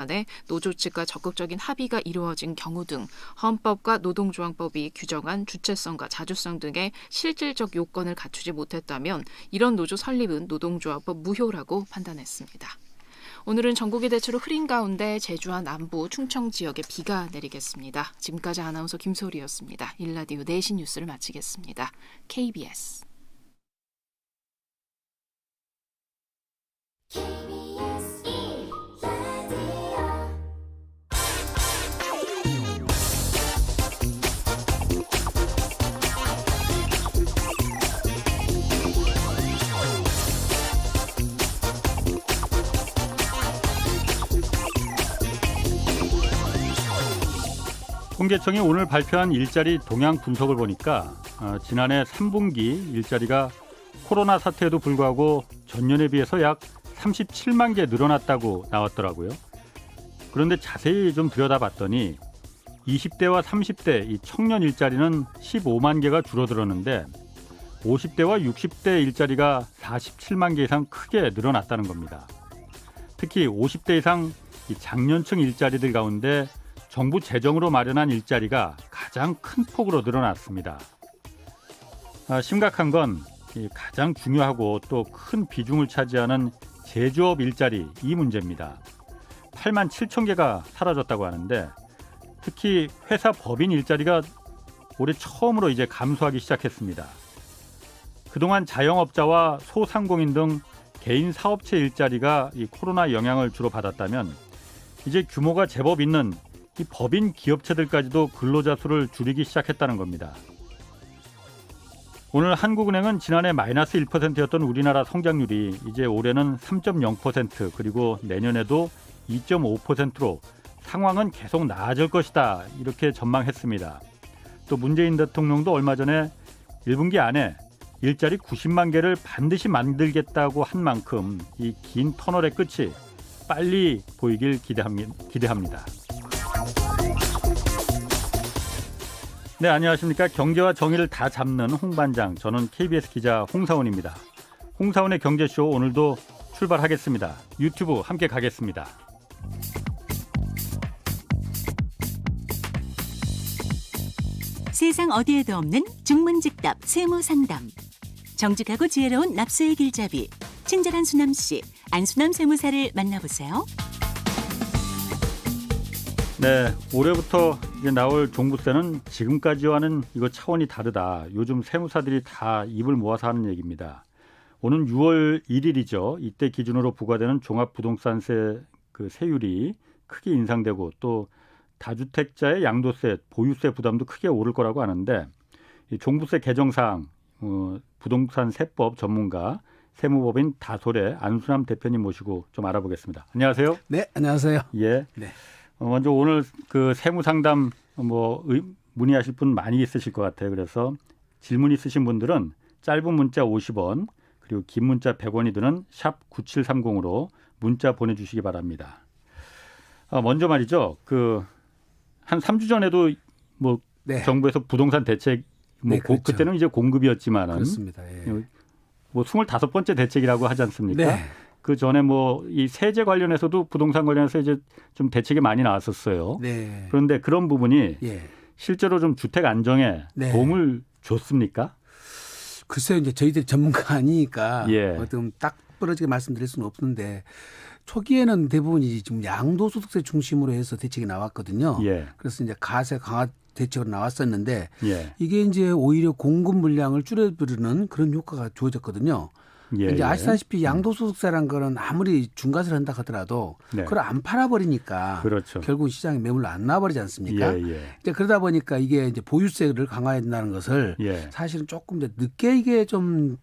간에 노조 측과 적극적인 합의가 이루어진 경우 등 헌법과 노동조항법이 규정한 주체성과 자주성 등의 실질적 요건을 갖추지 못했다면 이런 노조 설립은 노동조합법 무효라고 판단했습니다. 오늘은 전국이 대체로 흐린 가운데 제주와 남부, 충청 지역에 비가 내리겠습니다. 지금까지 아나운서 김소리였습니다. 일라디오 4시 뉴스를 마치겠습니다. KBS 통계청이 오늘 발표한 일자리 동향 분석을 보니까 지난해 3분기 일자리가 코로나 사태에도 불구하고 전년에 비해서 약 37만 개 늘어났다고 나왔더라고요. 그런데 자세히 좀 들여다봤더니 20대와 30대 이 청년 일자리는 15만 개가 줄어들었는데 50대와 60대 일자리가 47만 개 이상 크게 늘어났다는 겁니다. 특히 50대 이상 이 장년층 일자리들 가운데 정부 재정으로 마련한 일자리가 가장 큰 폭으로 늘어났습니다. 심각한 건 가장 중요하고 또 큰 비중을 차지하는 제조업 일자리 이 문제입니다. 8만 7천 개가 사라졌다고 하는데 특히 회사 법인 일자리가 올해 처음으로 이제 감소하기 시작했습니다. 그동안 자영업자와 소상공인 등 개인 사업체 일자리가 이 코로나 영향을 주로 받았다면 이제 규모가 제법 있는 이 법인 기업체들까지도 근로자 수를 줄이기 시작했다는 겁니다. 오늘 한국은행은 지난해 마이너스 1%였던 우리나라 성장률이 이제 올해는 3.0% 그리고 내년에도 2.5%로 상황은 계속 나아질 것이다 이렇게 전망했습니다. 또 문재인 대통령도 얼마 전에 1분기 안에 일자리 90만 개를 반드시 만들겠다고 한 만큼 이 긴 터널의 끝이 빨리 보이길 기대합니다. 네, 안녕하십니까. 경제와 정의를 다 잡는 홍반장, 저는 KBS 기자 홍사원입니다. 홍사원의 경제쇼 오늘도 출발하겠습니다. 유튜브 함께 가겠습니다. 세상 어디에도 없는 중문직답 세무상담. 정직하고 지혜로운 납세의 길잡이, 친절한 수남씨, 안수남 세무사를 만나보세요. 네, 올해부터 이제 나올 종부세는 지금까지와는 이거 차원이 다르다. 요즘 세무사들이 다 입을 모아서 하는 얘기입니다. 오는 6월 1일이죠. 이때 기준으로 부과되는 종합부동산세 그 세율이 크게 인상되고 또 다주택자의 양도세, 보유세 부담도 크게 오를 거라고 하는데 이 종부세 개정사항 부동산 세법 전문가 세무법인 다솔의 안수남 대표님 모시고 좀 알아보겠습니다. 안녕하세요. 네, 안녕하세요. 예. 네. 먼저 오늘 그 세무 상담 문의하실 분 많이 있으실 것 같아요. 그래서 질문 있으신 분들은 짧은 문자 50원 그리고 긴 문자 100원이 드는 샵 9730으로 문자 보내주시기 바랍니다. 먼저 말이죠. 그 한 3주 전에도 네. 정부에서 부동산 대책 네, 그렇죠. 그때는 이제 공급이었지만은 그렇습니다. 예. 25번째 대책이라고 하지 않습니까? 네. 그 전에 이 세제 관련해서도 부동산 관련해서 이제 좀 대책이 많이 나왔었어요. 네. 그런데 그런 부분이 예. 실제로 좀 주택 안정에 네. 도움을 줬습니까? 글쎄요, 이제 저희들이 전문가 아니니까 예. 어떤 딱 부러지게 말씀드릴 수는 없는데 초기에는 대부분이 지금 양도소득세 중심으로 해서 대책이 나왔거든요. 예. 그래서 이제 가세 강화 대책으로 나왔었는데 예. 이게 이제 오히려 공급 물량을 줄여버리는 그런 효과가 주어졌거든요. 예. 이제 아시다시피 양도소득세라는 거는 아무리 중과세를 한다 하더라도 네. 그걸 안 팔아버리니까 그렇죠. 결국 시장에 매물로 안 나와버리지 않습니까? 예. 예. 이제 그러다 보니까 이게 이제 보유세를 강화해야 된다는 것을 예. 사실은 조금 더 늦게 이게 좀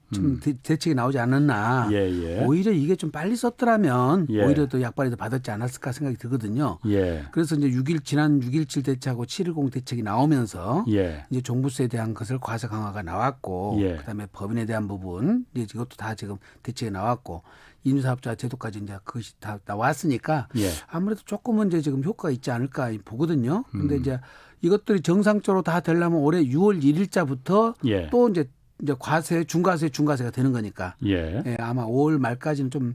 대책이 나오지 않았나. 예. 오히려 이게 좀 빨리 썼더라면 예. 오히려 더 약발이 더 받았지 않았을까 생각이 들거든요. 예. 그래서 이제 지난 6.17 대책하고 7.10 대책이 나오면서 예. 이제 종부세에 대한 것을 과세 강화가 나왔고 예. 그다음에 법인에 대한 부분 이제 이것도 다 지금 대책이 나왔고 인수사업자 제도까지 이제 그것이 다 나왔으니까 예. 아무래도 조금은 이제 지금 효과가 있지 않을까 보거든요. 그런데 이제 이것들이 정상적으로 다 되려면 올해 6월 1일자부터 예. 또 이제 이제 과세, 중과세가 되는 거니까. 예. 예, 아마 5월 말까지는 좀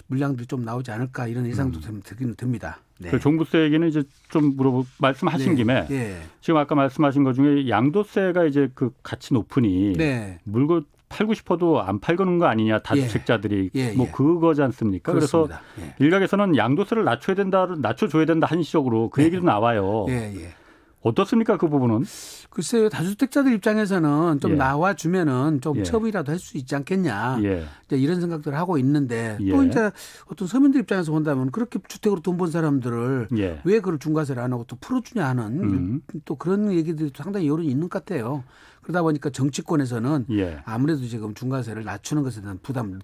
물량들이 좀 나오지 않을까 이런 예상도 들긴 듭니다. 네. 그 종부세 얘기는 이제 좀 말씀하신 네. 김에 예. 지금 아까 말씀하신 것 중에 양도세가 이제 그 같이 높으니 네. 물건 팔고 싶어도 안 팔고는 거 아니냐 다주택자들이 예, 뭐 예. 그거지 않습니까? 그렇습니다. 그래서 일각에서는 양도세를 낮춰줘야 된다 한시적으로 그 얘기도 나와요. 예, 예. 어떻습니까 그 부분은? 글쎄요, 다주택자들 입장에서는 좀 예. 나와주면은 좀 예. 처분이라도 할 수 있지 않겠냐. 예. 이제 이런 생각들을 하고 있는데 예. 또 이제 어떤 서민들 입장에서 본다면 그렇게 주택으로 돈 번 사람들을 예. 왜 그걸 중과세를 안 하고 또 풀어주냐 하는 또 그런 얘기들이 상당히 여론이 있는 것 같아요. 그러다 보니까 정치권에서는 예. 아무래도 지금 중과세를 낮추는 것에 대한 부담을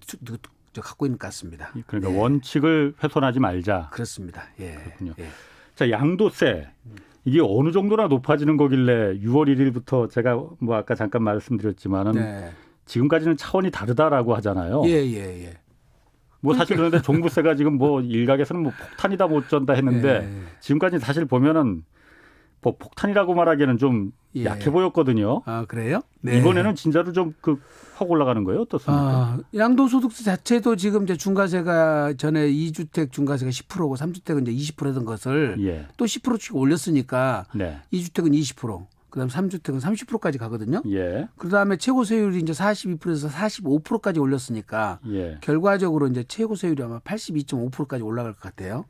갖고 있는 것 같습니다. 그러니까 네. 원칙을 훼손하지 말자. 그렇습니다. 예. 그렇군요. 예. 자, 양도세. 이게 어느 정도나 높아지는 거길래 6월 1일부터 제가 뭐 아까 잠깐 말씀드렸지만은 네. 지금까지는 차원이 다르다라고 하잖아요. 예, 예, 예. 뭐 사실 그런데 종부세가 지금 뭐 일각에서는 뭐 폭탄이다 못 전다 했는데 예. 지금까지 사실 보면은 뭐 폭탄이라고 말하기에는 좀 예. 약해 보였거든요. 아, 그래요? 네. 이번에는 진짜로 좀 확 올라가는 거예요? 어떻습니까? 양도소득세 자체도 지금 이제 중과세가 전에 2주택 중과세가 10%고 3주택은 이제 20%던 것을 예. 또 10%씩 올렸으니까 네. 2주택은 20%, 그다음 3주택은 30%까지 가거든요. 예. 그다음에 최고 세율이 이제 42%에서 45%까지 올렸으니까 예. 결과적으로 이제 최고 세율이 아마 82.5%까지 올라갈 것 같아요.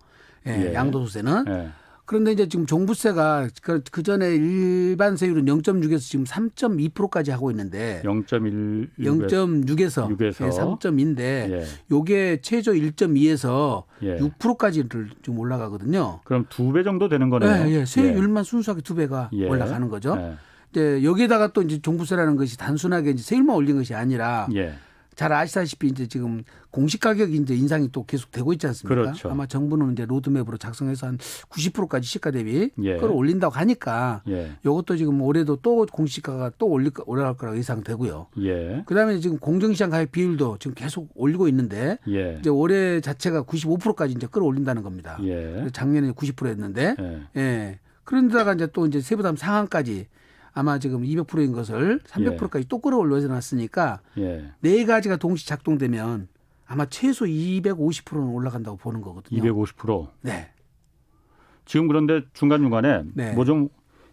예, 예. 양도소득세는. 예. 그런데 이제 지금 종부세가 그 전에 일반 세율은 0.6에서 지금 3.2%까지 하고 있는데 0.6에서 3.2인데 예. 요게 최저 1.2에서 예. 6%까지를 좀 올라가거든요. 그럼 2배 정도 되는 거네요. 예, 예. 세율만 순수하게 2배가 예. 올라가는 거죠. 예. 이제 여기에다가 또 이제 종부세라는 것이 단순하게 이제 세율만 올린 것이 아니라 예. 잘 아시다시피 이제 지금 공시 가격이 이제 인상이 또 계속 되고 있지 않습니까? 그렇죠. 아마 정부는 이제 로드맵으로 작성해서 한 90%까지 시가 대비 예. 그걸 올린다고 하니까 예. 이것도 지금 올해도 또 공시가가 또 올라갈 거라고 예상되고요. 예. 그다음에 지금 공정시장 가액 비율도 지금 계속 올리고 있는데 예. 이제 올해 자체가 95%까지 이제 끌어올린다는 겁니다. 예. 작년에 90%였는데 예. 예. 그런데다가 이제 또 이제 세부담 상한까지 아마 지금 200%인 것을 300%까지 또 끌어올려 놨으니까 예. 네 가지가 동시 작동되면 아마 최소 250%는 올라간다고 보는 거거든요. 250%. 네. 지금 그런데 중간중간에 네. 뭐 좀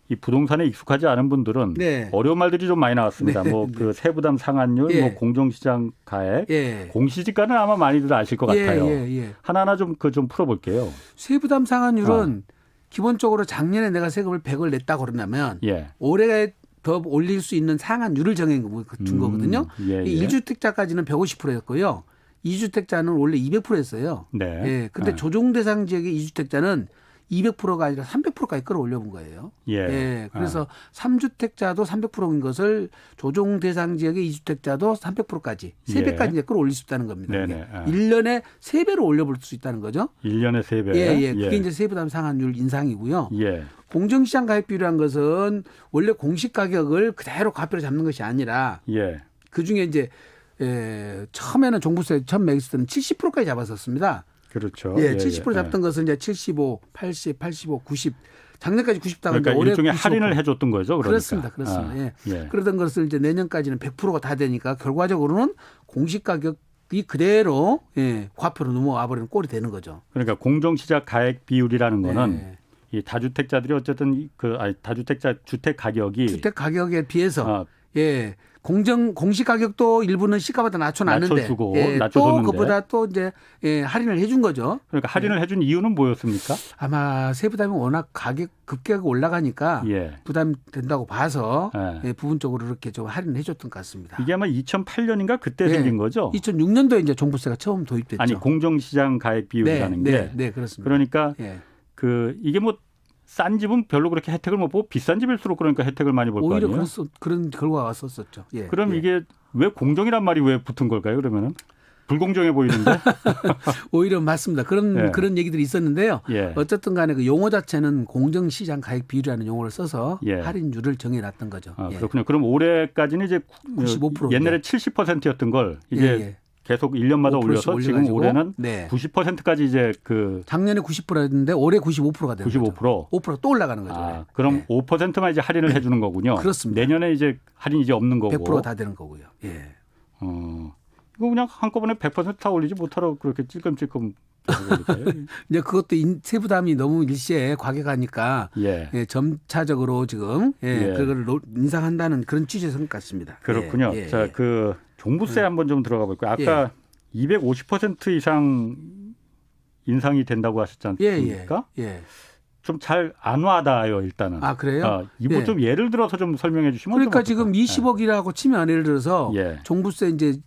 이 부동산에 익숙하지 않은 분들은 네. 어려운 말들이 좀 많이 나왔습니다. 네. 뭐 그 세부담 상한율, 예. 뭐 공정시장 가액, 예. 공시지가는 아마 많이들 아실 것 같아요. 예. 하나하나 좀 좀 풀어볼게요. 세부담 상한율은 기본적으로 작년에 내가 세금을 100을 냈다고 그러면 예. 올해 더 올릴 수 있는 상한율을 정해 준 거거든요. 예. 이 1주택자까지는 150%였고요. 2주택자는 원래 200%였어요. 네. 예. 근데 조정 대상 지역의 2주택자는 200%가 아니라 300%까지 끌어올려 본 거예요. 예. 그래서 3주택자도 300%인 것을 조정 대상 지역의 2주택자도 300%까지 3배까지 이제 끌어올릴 수 있다는 겁니다. 네네. 1년에 3배로 올려볼 수 있다는 거죠. 1년에 3배. 예. 그게 이제 세부담 상한율 인상이고요. 예. 공정시장 가액 비율이란 것은 원래 공시 가격을 그대로 과표로 잡는 것이 아니라 예. 그 중에 이제 처음에는 종부세 처음 매겼을 때는 70%까지 잡았었습니다. 그렇죠. 예, 70% 잡던 것은 이제 75, 80, 85, 90 작년까지 90 다가 그러니까 올해 일종의 95%. 할인을 해줬던 거죠. 그러니까. 그렇습니다. 예. 예. 그러던 것을 이제 내년까지는 100%가 다 되니까 결과적으로는 공시 가격이 그대로 과표로 넘어와 버리는 꼴이 되는 거죠. 그러니까 공정시장 가액 비율이라는 거는 네. 이 다주택자들이 어쨌든 다주택자 주택 가격이 주택 가격에 비해서 아, 공시 가격도 일부는 시가보다 낮춰놨는데 낮춰주고, 또 낮춰줬는데. 그보다 또 이제 할인을 해준 거죠. 그러니까 할인을 해준 이유는 뭐였습니까? 아마 세부담이 워낙 급격하게 올라가니까 예. 부담 된다고 봐서 예. 부분적으로 이렇게 좀 할인을 해줬던 것 같습니다. 이게 아마 2008년인가 그때 네. 생긴 거죠? 2006년도에 이제 종부세가 처음 도입됐죠. 아니 공정시장 가액 비율이라는 게 네, 그렇습니다. 그러니까 예. 이게 뭐 싼 집은 별로 그렇게 혜택을 못 보고 비싼 집일수록 그러니까 혜택을 많이 볼 거 오히려 아니에요? 그런 결과가 왔었죠. 예. 그럼 예. 이게 왜 공정이란 말이 왜 붙은 걸까요? 그러면은 불공정해 보이는데. 오히려 맞습니다. 그런 얘기들이 있었는데요. 예. 어쨌든 간에 그 용어 자체는 공정시장 가액 비율이라는 용어를 써서 예. 할인율을 정해놨던 거죠. 그렇군요. 그럼 올해까지는 이제 95% 옛날에 70%였던 걸 이제 예. 계속 1년마다 5%씩 올려서 지금 올려가지고. 올해는 네. 90%까지 이제 그 작년에 90%였는데 올해 95%가 되는 95%. 거죠. 5%또 올라가는 거죠. 아, 그럼 네. 5%만 이제 할인을 해주는 거군요. 그렇습니다. 내년에 이제 할인 이제 없는 거고. 100%다 되는 거고요. 예. 이거 그냥 한꺼번에 100%다 올리지 못하러 그렇게 찔끔찔끔 올릴까요? 이제 그것도 세부담이 너무 일시에 과격하니까 예. 예, 점차적으로 지금 예. 그걸 인상한다는 그런 취지의 것 같습니다. 그렇군요. 예, 예, 자, 예. 그 종부세 한번 좀 들어가 볼까요? 아까 250% 이상 인상이 된다고 하셨지 않습니까? 예, 예. 좀 잘 안 와닿아요, 일단은. 아, 그래요? 이거 예. 좀 예를 들어서 좀 설명해 주시면 그러니까 좀 어떨까요? 지금 20억이라고 치면 예를 들어서 예. 종부세 이제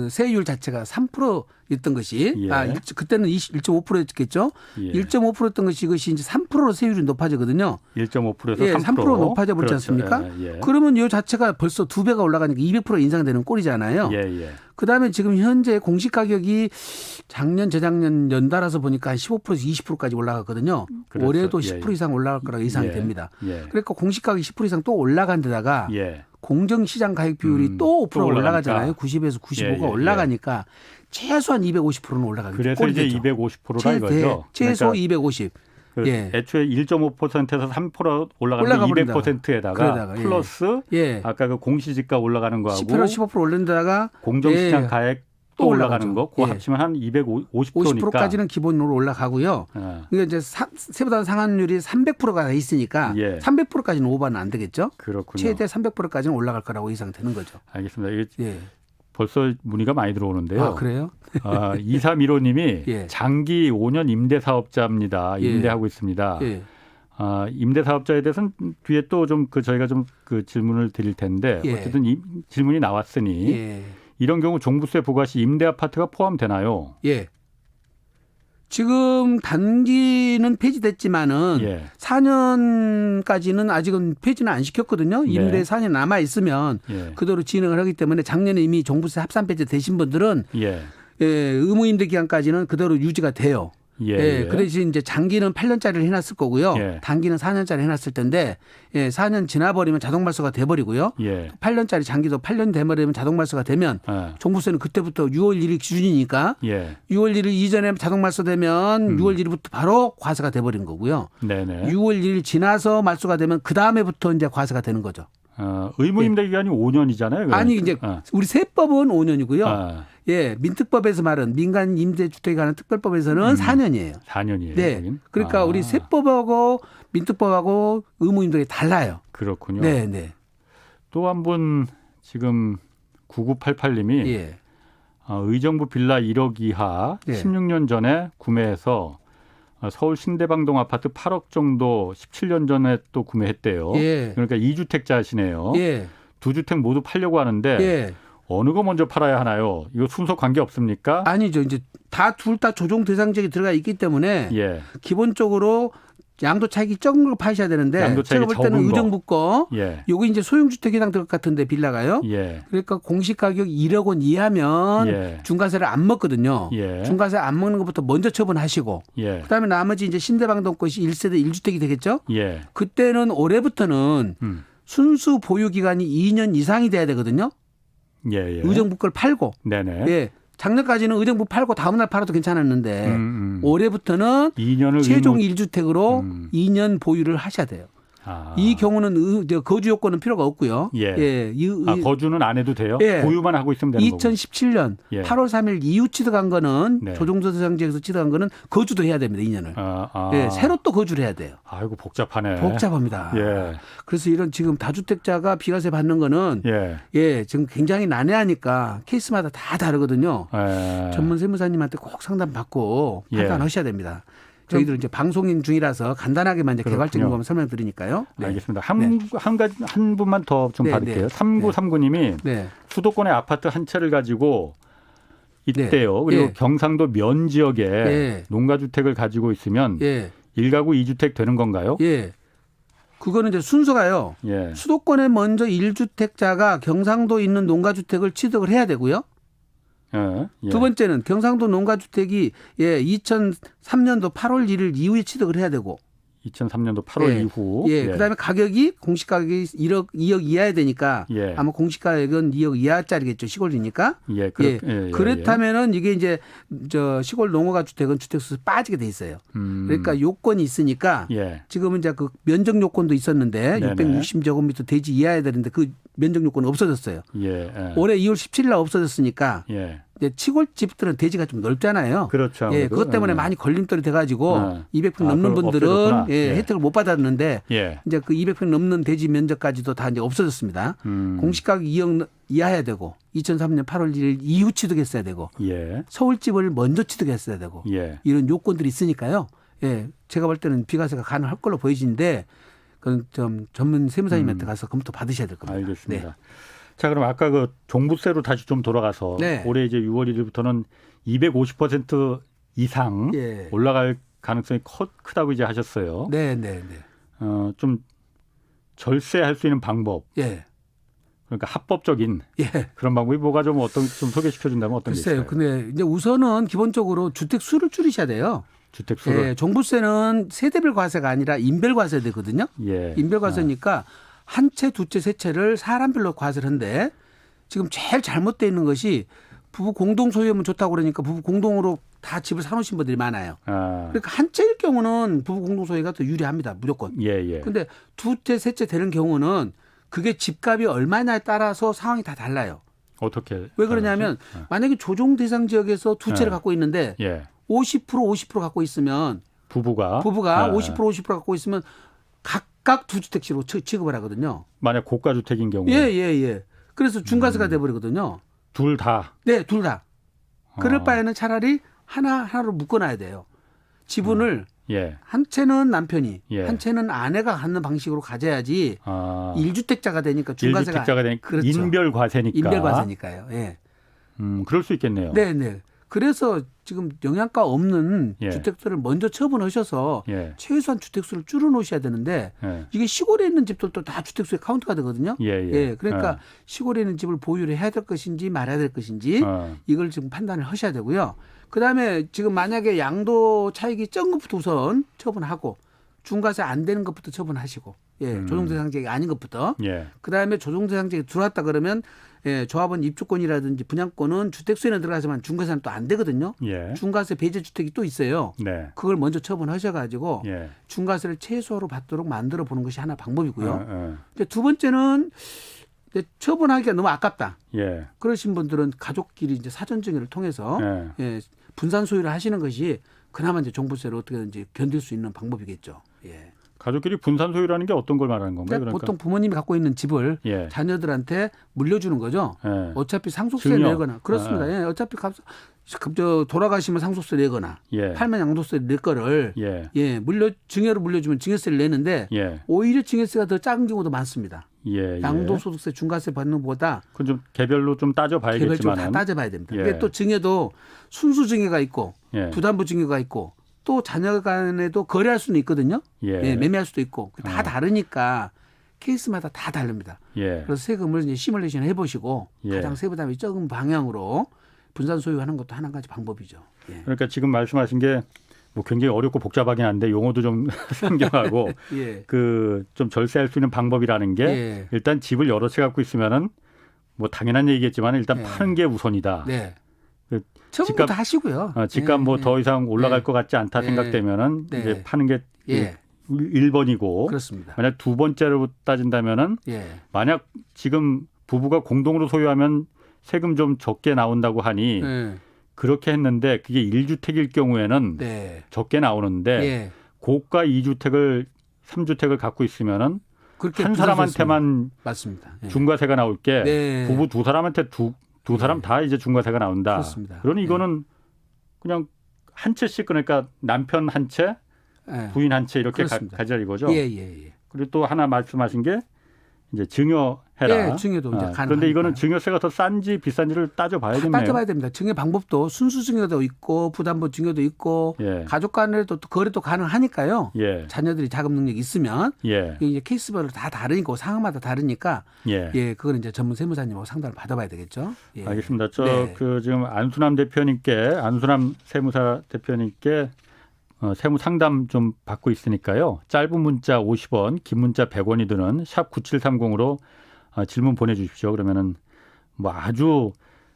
세율 자체가 3%였던 것이 예. 그때는 1.5%였겠죠. 예. 1.5%였던 것이 이것이 이제 3%로 세율이 높아지거든요. 1.5%에서 예, 3%. 3% 높아져 버리지 그렇죠. 않습니까? 예, 예. 그러면 이 자체가 벌써 2배가 올라가니까 200% 인상되는 꼴이잖아요. 예, 예. 그다음에 지금 현재 공시 가격이 작년 재작년 연달아서 보니까 한 15%에서 20%까지 올라갔거든요. 그렇죠. 올해도 예, 10% 이상 올라갈 거라고 예상이 예. 됩니다. 예. 그러니까 공시 가격이 10% 이상 또 올라간 데다가 예. 공정시장 가격 비율이 또 5% 또 올라가잖아요. 올라가니까. 90에서 95가 예, 예, 올라가니까 최소한 250%는 올라가겠죠. 그래서 이제 250%라 이거죠. 최소 그러니까 250. 그 예. 애초에 1.5%에서 3% 올라가는 올라가 200%에다가 그러다가, 예. 플러스 예. 아까 그 공시지가 올라가는 거하고 10% 올린 데다가 공정시장 예. 가액 또 또 올라가는 올라가죠. 거, 그거 예. 합치면 한 250%니까. 50%까지는 기본으로 올라가고요. 그러니까 이제 세부담 상환율이 300%가 다 있으니까 예. 300%까지는 오버는 안 되겠죠. 그렇군요. 최대 300%까지는 올라갈 거라고 예상되는 거죠. 알겠습니다. 이게 예. 벌써 문의가 많이 들어오는데요. 아, 그래요? 2315님이 예. 장기 5년 임대 사업자입니다. 예. 임대하고 있습니다. 예. 임대 사업자에 대해서는 뒤에 또 좀 저희가 좀 그 질문을 드릴 텐데 예. 어쨌든 이 질문이 나왔으니 예. 이런 경우 종부세 부과 시 임대 아파트가 포함되나요? 예. 지금 단기는 폐지됐지만은 예. 4년까지는 아직은 폐지는 안 시켰거든요. 임대 네. 4년 남아 있으면 예. 그대로 진행을 하기 때문에 작년에 이미 종부세 합산 폐지 되신 분들은 예. 의무 임대 기간까지는 그대로 유지가 돼요. 예. 예, 그래서 이제 장기는 8년짜리를 해놨을 거고요. 예. 단기는 4년짜리 해놨을 텐데 4년 지나버리면 자동 말소가 돼버리고요. 예. 8년짜리 장기도 8년 돼버리면 자동 말소가 되면 예. 종부세는 그때부터 6월 1일 기준이니까 예. 6월 1일 이전에 자동 말소되면 6월 1일부터 바로 과세가 돼버린 거고요. 네네. 6월 1일 지나서 말소가 되면 그 다음에부터 이제 과세가 되는 거죠. 의무 임대 기간이 5년이잖아요. 그러니까. 아니 이제 우리 세법은 5년이고요. 예, 민특법에서 말은 민간 임대주택에 관한 특별법에서는 4년이에요. 4년이에요. 네. 여긴? 그러니까 우리 세법하고 민특법하고 의무 임대가 달라요. 그렇군요. 네, 네. 또 한 분 지금 9988님이 예. 의정부 빌라 1억 이하 예. 16년 전에 구매해서 서울 신대방동 아파트 8억 정도 17년 전에 또 구매했대요. 예. 그러니까 2주택자시네요. 예. 두 주택 모두 팔려고 하는데 예. 어느 거 먼저 팔아야 하나요? 이거 순서 관계 없습니까? 아니죠. 이제 둘 다 조정 대상 지역에 들어가 있기 때문에 예. 기본적으로 양도 차익이 적은 걸 파셔야 되는데 양도 차익이 제가 볼 때는 적은 거. 의정부 거 예. 요거 이제 소형주택에 해당될 것 같은데 빌라가요. 예. 그러니까 공시 가격 1억 원 이하면 예. 중과세를 안 먹거든요. 예. 중과세 안 먹는 것부터 먼저 처분하시고 예. 그다음에 나머지 이제 신대방동 것이 1세대 1주택이 되겠죠. 예. 그때는 올해부터는 순수 보유 기간이 2년 이상이 돼야 되거든요. 예. 예. 의정부 걸 팔고. 네네. 예. 작년까지는 의정부 팔고 다음날 팔아도 괜찮았는데 올해부터는 2년을 최종 1주택으로 2년 보유를 하셔야 돼요. 이 경우는 거주 요건은 필요가 없고요. 예. 예. 거주는 안 해도 돼요? 예. 보유만 하고 있으면 되는 거고. 2017년 예. 8월 3일 이후 취득한 거는 네. 조정조 대상지역에서 취득한 거는 거주도 해야 됩니다. 2년을. 예. 새로 또 거주를 해야 돼요. 아이고 복잡하네. 복잡합니다. 예. 그래서 이런 지금 다주택자가 비과세 받는 거는 예. 지금 굉장히 난해하니까 케이스마다 다 다르거든요. 예. 전문 세무사님한테 꼭 상담 받고 예. 판단하셔야 됩니다. 저희들은 이제 방송인 중이라서 간단하게만 이제 개괄적인 그렇군요. 것만 설명드리니까요. 네. 알겠습니다. 한 분만 더 좀 네, 받을게요. 네. 3939님이 네. 수도권의 아파트 한 채를 가지고 있대요. 네. 그리고 예. 경상도 면 지역에 예. 농가주택을 가지고 있으면 예. 1가구 2주택 되는 건가요? 예. 그거는 이제 순서가요. 예. 수도권에 먼저 1주택자가 경상도에 있는 농가주택을 취득을 해야 되고요. 예. 두 번째는 경상도 농가주택이 2003년도 8월 1일 이후에 취득을 해야 되고 2003년도 8월 예. 이후. 예. 그다음에 가격이 공시 가격이 2억 이하야 되니까 예. 아마 공시 가격은 2억 이하짜리겠죠. 시골이니까. 예. 그렇다면은 이게 이제 저 시골 농어가 주택은 주택수 빠지게 돼 있어요. 그러니까 요건이 있으니까 예. 지금은 이제 그 면적 요건도 있었는데 네네. 660제곱미터 대지 이하야 되는데 그 면적 요건이 없어졌어요. 예. 올해 2월 17일 날 없어졌으니까 예. 이제 시골집들은 대지가 좀 넓잖아요. 그렇죠. 예, 아무래도. 그것 때문에 많이 걸림돌이 돼가지고 200평 넘는 그걸 분들은 없애줬구나. 예, 예. 혜택을 못 받았는데 예. 이제 그 200평 넘는 대지 면적까지도 다 이제 없어졌습니다. 공시가격 2억 이하야 되고 2003년 8월 1일 이후 취득했어야 되고 예. 서울집을 먼저 취득했어야 되고 예. 이런 요건들이 있으니까요. 예, 제가 볼 때는 비과세가 가능할 걸로 보이지는데 그건 좀 전문 세무사님한테 가서 검토 받으셔야 될 겁니다. 알겠습니다. 네. 자, 그럼 아까 그 종부세로 다시 좀 돌아가서 네. 올해 이제 6월 1일부터는 250% 이상 예. 올라갈 가능성이 크다고 이제 하셨어요. 네, 네, 네. 좀 절세할 수 있는 방법, 예. 그러니까 합법적인 예. 그런 방법이 뭐가 좀 소개시켜 준다면 어떤 게 글쎄요. 있을까요? 근데 이제 우선은 기본적으로 주택 수를 줄이셔야 돼요. 주택 수를 예, 종부세는 세대별 과세가 아니라 인별 과세되거든요. 예. 인별 과세니까 한 채, 두 채, 세 채를 사람별로 과세를 한데 지금 제일 잘못되어 있는 것이 부부 공동 소유하면 좋다고 그러니까 부부 공동으로 다 집을 사놓으신 분들이 많아요. 그러니까 한 채일 경우는 부부 공동 소유가 더 유리합니다. 무조건. 예. 근데 두 채, 세 채 되는 경우는 그게 집값이 얼마냐에 따라서 상황이 다 달라요. 어떻게? 왜 그러냐면 만약에 조정 대상 지역에서 두 채를 갖고 있는데 예. 50% 갖고 있으면 부부가 50% 갖고 있으면 각각 두 주택씩으로 취급을 하거든요. 만약 고가 주택인 경우 예. 그래서 중과세가 돼버리거든요. 둘 다. 네, 둘 다. 그럴 바에는 차라리 하나로 묶어놔야 돼요. 지분을 예. 한 채는 남편이, 예. 한 채는 아내가 갖는 방식으로 가져야지 1주택자가 되니까 중과세가 1주택자가 되니까 그렇죠. 인별 과세니까. 인별 과세니까요. 예. 그럴 수 있겠네요. 네. 그래서 지금 영양가 없는 예. 주택들을 먼저 처분하셔서 예. 최소한 주택수를 줄여 놓으셔야 되는데 예. 이게 시골에 있는 집들도 다 주택수에 카운트가 되거든요. 예. 그러니까 시골에 있는 집을 보유를 해야 될 것인지 말아야 될 것인지 이걸 지금 판단을 하셔야 되고요. 그다음에 지금 만약에 양도 차익이 적은 것부터 우선 처분하고 중과세 안 되는 것부터 처분하시고 조정대상지역이 아닌 것부터 예. 그다음에 조정대상지역이 들어왔다 그러면 조합원 입주권이라든지 분양권은 주택수에는 들어가지만 중과세는 또 안 되거든요. 예. 중과세 배제 주택이 또 있어요. 네. 그걸 먼저 처분하셔가지고 예. 중과세를 최소로 받도록 만들어 보는 것이 하나 방법이고요. 예. 이제 두 번째는 이제 처분하기가 너무 아깝다. 예. 그러신 분들은 가족끼리 이제 사전 증여를 통해서 예. 분산 소유를 하시는 것이 그나마 이제 종부세를 어떻게든지 견딜 수 있는 방법이겠죠. 예. 가족끼리 분산 소유라는 게 어떤 걸 말하는 건가요? 그러니까 보통 부모님이 갖고 있는 집을 예. 자녀들한테 물려주는 거죠. 예. 어차피 상속세 증여. 내거나 그렇습니다. 예. 어차피 돌아가시면 상속세 내거나 예. 팔면 양도세 낼 거를 예. 증여로 물려주면 증여세를 내는데 예. 오히려 증여세가 더 작은 경우도 많습니다. 예. 양도소득세 중과세 받는 것보다 그건 좀 개별로 좀 개별적으로 따져봐야겠지만 다 따져봐야 됩니다. 예. 근데 또 증여도 순수 증여가 있고 예. 부담부 증여가 있고 또 자녀 간에도 거래할 수는 있거든요. 예. 매매할 수도 있고 다 다르니까 케이스마다 다 다릅니다. 예. 그래서 세금을 이제 시뮬레이션 해보시고 예. 가장 세부담이 적은 방향으로 분산 소유하는 것도 한 가지 방법이죠. 예. 그러니까 지금 말씀하신 게 뭐 굉장히 어렵고 복잡하긴 한데 용어도 좀 생경하고 예. 그 좀 절세할 수 있는 방법이라는 게 예. 일단 집을 여러 채 갖고 있으면은 뭐 당연한 얘기겠지만 일단 예. 파는 게 우선이다. 네. 그 처음부터 하시고요. 집값 뭐 더 이상 올라갈 예. 것 같지 않다 예. 생각되면은 네. 이제 파는 게 예. 1번이고 그렇습니다. 만약 두 번째로 따진다면은 예. 만약 지금 부부가 공동으로 소유하면 세금 좀 적게 나온다고 하니 예. 그렇게 했는데 그게 1주택일 경우에는 네. 적게 나오는데 예. 고가 2주택을 3주택을 갖고 있으면은 그렇게 한 사람한테만 맞습니다. 예. 중과세가 나올 게 네. 부부 두 사람한테 두 사람 다 이제 중과세가 나온다. 그렇습니다. 그러니 이거는 그냥 한 채씩 그러니까 남편 한 채, 예. 부인 한 채 이렇게 그렇습니다. 가지라 이거죠. 예. 그리고 또 하나 말씀하신 게 이제 증여해라. 예, 증여도 이제 가능하니까요. 그런데 이거는 증여세가 더 싼지 비싼지를 따져봐야겠네요. 따져봐야 됩니다. 증여 방법도 순수 증여도 있고 부담부 증여도 있고 예. 가족 간에도 또 거래도 가능하니까요. 예. 자녀들이 자금 능력이 있으면 예. 이게 이제 케이스별로 다 다르니까 상황마다 다르니까 예. 그건 이제 전문 세무사님하고 상담을 받아봐야 되겠죠. 예. 알겠습니다. 네. 지금 안순남 세무사 대표님께 세무 상담 좀 받고 있으니까요. 짧은 문자 50원, 긴 문자 100원이 드는 샵 9730으로 질문 보내주십시오. 그러면은 뭐 아주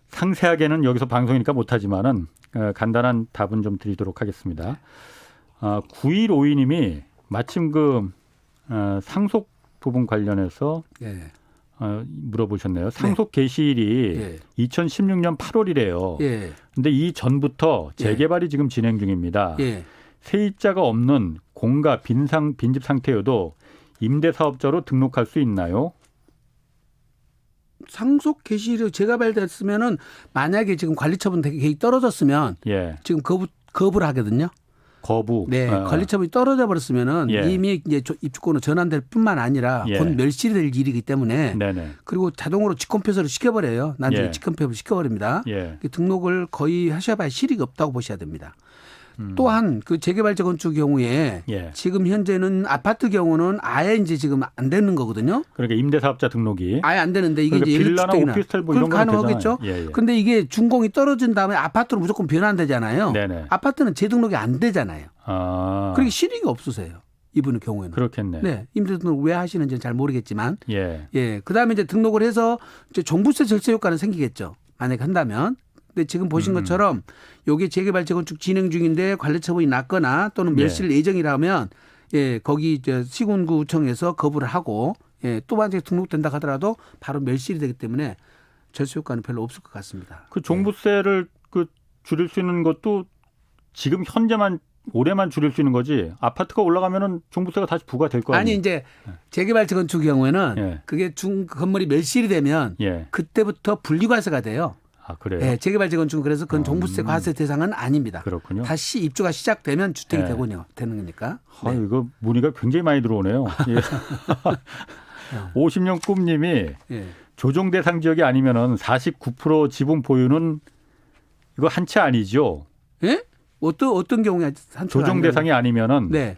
상세하게는 여기서 방송이니까 못하지만은 간단한 답은 좀 드리도록 하겠습니다. 9152님이 마침 상속 부분 관련해서 예. 물어보셨네요. 상속 개시일이 예. 2016년 8월이래요. 예. 근데 이 전부터 재개발이 지금 진행 중입니다. 예. 세입자가 없는 공가 빈집 상태여도 임대사업자로 등록할 수 있나요? 상속 개시일이 재개발됐으면은 만약에 지금 관리처분 계획이 떨어졌으면 예. 지금 거부를 하거든요. 거부. 네, 관리처분이 떨어져 버렸으면은 예. 이미 이제 입주권으로 전환될 뿐만 아니라 예. 곧 멸실이 될 일이기 때문에 네네. 그리고 자동으로 직권폐쇄를 시켜버려요. 나중에 예. 직권폐쇄를 시켜버립니다. 예. 등록을 거의 하셔봐야 실익이 없다고 보셔야 됩니다. 또한 그 재개발 재건축 경우에 예. 지금 현재는 아파트 경우는 아예 이제 지금 안 되는 거거든요. 그러니까 임대사업자 등록이. 아예 안 되는데 이게 그러니까 이제 빌라나 일주택이나 오피스텔 뭐 이런 그건 거는 가능하겠죠. 되잖아요. 예, 예. 근데 이게 준공이 떨어진 다음에 아파트로 무조건 변환되잖아요. 네네. 아파트는 재등록이 안 되잖아요. 아. 그러니까 실익이 없으세요. 이분의 경우에는. 그렇겠네. 네, 임대 등록 왜 하시는지는 잘 모르겠지만, 예. 예, 그 다음에 이제 등록을 해서 이제 종부세 절세 효과는 생기겠죠. 만약에 한다면. 근데 지금 보신 것처럼 여기 재개발 재건축 진행 중인데 관리 처분이 났거나 또는 멸실 예정이라면 예, 거기 이제 시군구청에서 거부를 하고 예, 또 만약에 등록된다 하더라도 바로 멸실이 되기 때문에 절세 효과는 별로 없을 것 같습니다. 그 종부세를 줄일 수 있는 것도 지금 현재만 올해만 줄일 수 있는 거지. 아파트가 올라가면은 종부세가 다시 부과될 거 아니에요? 아니 이제 재개발 재건축 경우에는 예. 그게 건물이 멸실이 되면 예. 그때부터 분리과세가 돼요. 아, 그래요? 네, 재개발 재건축은 그래서 그건 종부세 과세 대상은 아닙니다. 그렇군요. 다시 입주가 시작되면 주택이 네. 되는 거니까. 아, 이거 문의가 굉장히 많이 들어오네요. 예. 50년 꿈님이 예. 조정 대상 지역이 아니면은 49% 지분 보유는 이거 한 채 아니죠? 예? 어떤 경우에 조정 대상이 아니면은 네.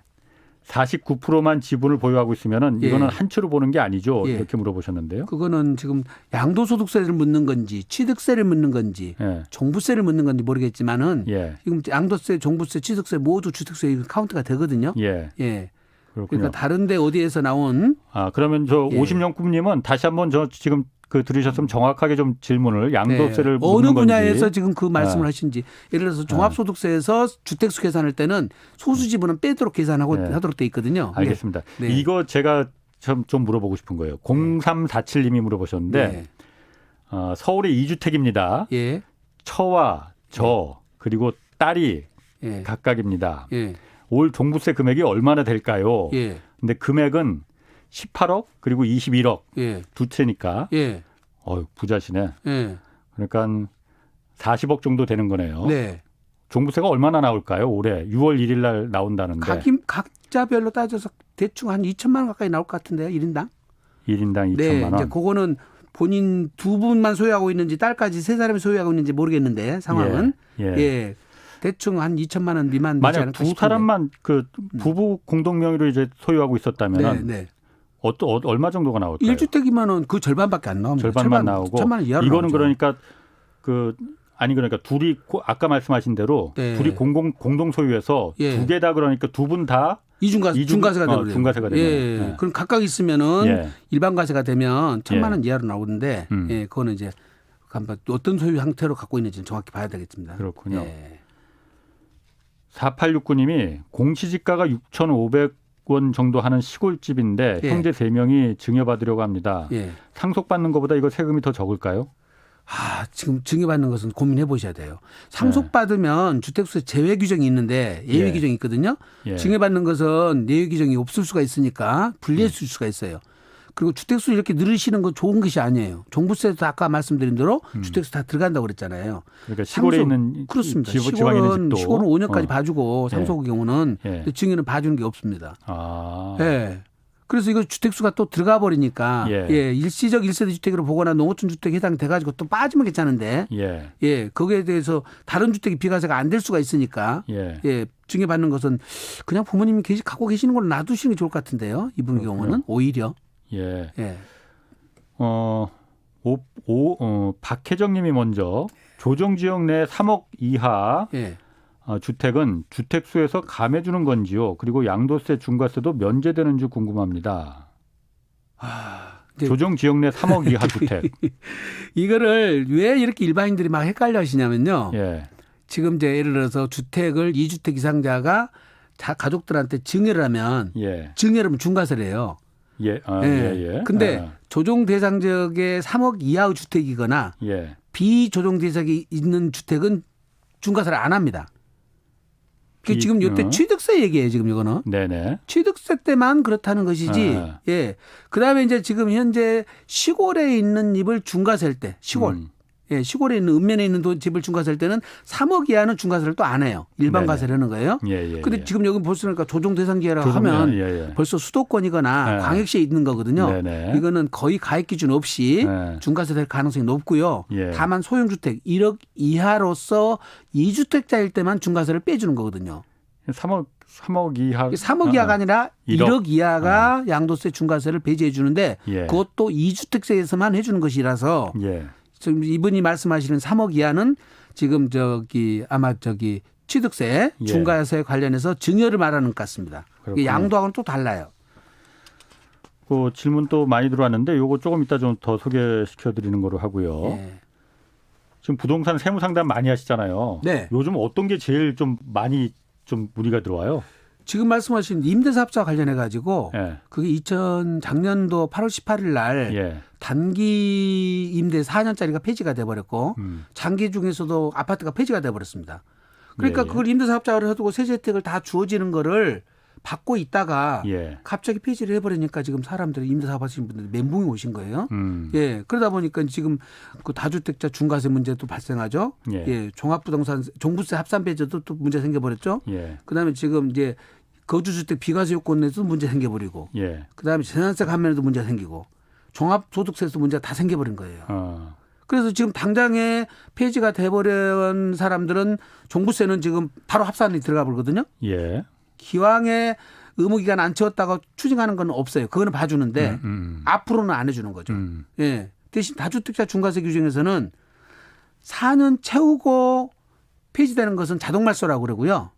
49%만 지분을 보유하고 있으면은 예. 이거는 한 채로 보는 게 아니죠? 예. 이렇게 물어보셨는데요. 그거는 지금 양도소득세를 묻는 건지 취득세를 묻는 건지 예. 종부세를 묻는 건지 모르겠지만은 예. 지금 양도세, 종부세, 취득세 모두 주택수에 카운트가 되거든요. 예. 예. 그렇군요. 그러니까 다른데 어디에서 나온 그러면 저 예. 50년 꿈님은 다시 한번 저 지금 들으셨으면 정확하게 좀 질문을 양도세를 네. 어느 묻는 건지. 분야에서 지금 그 말씀을 하신지 예를 들어서 종합소득세에서 주택수 계산할 때는 소수 지분은 빼도록 계산하고 네. 하도록 돼 있거든요. 알겠습니다. 네. 이거 제가 좀 물어보고 싶은 거예요. 0347님이 물어보셨는데 네. 서울의 2주택입니다. 예. 처와 저 그리고 딸이 예. 각각입니다. 예. 올 종부세 금액이 얼마나 될까요? 예. 근데 금액은 18억 그리고 21억 예. 두 채니까 예. 부자시네. 예. 그러니까 40억 정도 되는 거네요. 네. 종부세가 얼마나 나올까요? 올해 6월 1일 날 나온다는데. 각자별로 따져서 대충 한 2천만 원 가까이 나올 것 같은데요. 1인당. 1인당 2천만 네. 원. 이제 그거는 본인 두 분만 소유하고 있는지 딸까지 세 사람이 소유하고 있는지 모르겠는데 상황은 예. 예. 대충 한 2천만 원 미만 되지 만약 않을까 두 싶은데. 사람만 부부 공동 명의로 이제 소유하고 있었다면 네. 네. 얼마 정도가 나올까요? 1주택이면은 그 절반밖에 안 나옵니다. 절반만 나오고. 천만 원 이하로 이거는 나오죠. 그러니까 그러니까 둘이 아까 말씀하신 대로 네. 둘이 공동 소유해서 예. 두 개 다 그러니까 두 분 다 중과세가 되거든요. 중과세가 되네요. 예. 네. 그럼 각각 있으면은 예. 일반 과세가 되면 1,000만 원 이하로 나오는데 예, 그거는 이제 한번 어떤 소유 형태로 갖고 있는지는 정확히 봐야 되겠습니다. 그렇군요. 예. 4869님이 공시지가가 6,500원 정도 하는 시골집인데 예. 형제 3명이 증여받으려고 합니다. 예. 상속받는 것보다 이거 세금이 더 적을까요? 지금 증여받는 것은 고민해 보셔야 돼요. 상속받으면 주택수에 제외 규정이 있는데 예외 예. 규정이 있거든요. 예. 증여받는 것은 예외 규정이 없을 수가 있으니까 불리했을 수가 있어요. 그리고 주택수 이렇게 늘으시는 건 좋은 것이 아니에요. 종부세도 아까 말씀드린 대로 주택수 다 들어간다고 그랬잖아요. 그러니까 시골에 있는 그렇습니다. 지방에 있는 집도 시골은 5년까지 봐주고 예. 상속의 경우는 예. 증여는 봐주는 게 없습니다. 아. 예. 그래서 이거 주택수가 또 들어가 버리니까 예. 일시적 1세대 주택으로 보거나 농어촌 주택에 해당돼 가지고 또 빠지면 괜찮은데 예. 거기에 대해서 다른 주택이 비과세가 안 될 수가 있으니까 예. 증여받는 것은 그냥 부모님이 갖고 계시는 걸로 놔두시는 게 좋을 것 같은데요. 이분 경우는 오히려. 예. 예. 박혜정 님이 먼저 조정 지역 내 3억 이하 예. 주택은 주택수에서 감해주는 건지요? 그리고 양도세, 중과세도 면제되는지 궁금합니다. 이제 조정 지역 내 3억 이하 주택. 이거를 왜 이렇게 일반인들이 막 헷갈려 하시냐면요. 예. 지금 이제 예를 들어서 주택을 2주택 이상자가 가족들한테 증여를 하면 예. 증여를 하면 중과세를 해요. 예. 예. 근데 조정 대상 지역의 3억 이하의 주택이거나 예. 비조정 대상이 있는 주택은 중과세를 안 합니다. 지금 이때 취득세 얘기예요. 지금 이거는. 네네. 취득세 때만 그렇다는 것이지. 아. 예. 그다음에 이제 지금 현재 시골에 있는 집을 중과세일 때 시골. 예, 시골에 있는 읍면에 있는 집을 중과세일 때는 3억 이하는 중과세를 또 안 해요. 일반 네네. 과세를 하는 거예요. 예. 근데 지금 여기 보시니까 조정 대상지라고 하면 예. 벌써 수도권이거나 네. 광역시에 있는 거거든요. 네네. 이거는 거의 가액 기준 없이 네. 중과세 될 가능성이 높고요. 예. 다만 소형주택 1억 이하로서 2주택자일 때만 중과세를 빼주는 거거든요. 3억 이하. 3억 이하가 아니라 1억 이하가 아. 양도세 중과세를 배제해 주는데 예. 그것도 2주택세에서만 해주는 것이라서 예. 지금 이분이 말씀하시는 3억 이하는 지금 아마 취득세 예. 중과세 관련해서 증여를 말하는 것 같습니다. 그렇군요. 이게 양도하고는 또 달라요. 그 질문 또 많이 들어왔는데 요거 조금 이따 좀 더 소개시켜 드리는 거로 하고요. 예. 지금 부동산 세무 상담 많이 하시잖아요. 네. 요즘 어떤 게 제일 좀 많이 좀 문의가 들어와요? 지금 말씀하신 임대사업자 관련해 가지고 예. 그게 작년도 8월 18일 날 예. 단기 임대 4년짜리가 폐지가 돼 버렸고 장기 중에서도 아파트가 폐지가 돼 버렸습니다. 그러니까 예. 그걸 임대사업자를 해두고 세제 혜택을 다 주어지는 거를 받고 있다가 예. 갑자기 폐지를 해버리니까 지금 사람들이 임대사업 하시는 분들이 멘붕이 오신 거예요. 음. 예. 그러다 보니까 지금 그 다주택자 중과세 문제도 발생하죠. 예. 예. 종합부동산 종부세 합산 배제도 또 문제 생겨버렸죠. 예. 그다음에 지금 이제 거주주택 비과세 요건에도 문제 생겨버리고 예. 그다음에 재산세 감면에도 문제 생기고 종합소득세에도 문제가 다 생겨버린 거예요. 그래서 지금 당장에 폐지가 돼버린 사람들은 종부세는 지금 바로 합산이 들어가 버리거든요. 예. 기왕에 의무기간 안 채웠다가 추징하는 건 없어요. 그거는 봐주는데 앞으로는 안 해주는 거죠. 예. 대신 다주택자 중과세 규정에서는 4년 채우고 폐지되는 것은 자동말소라고 그러고요.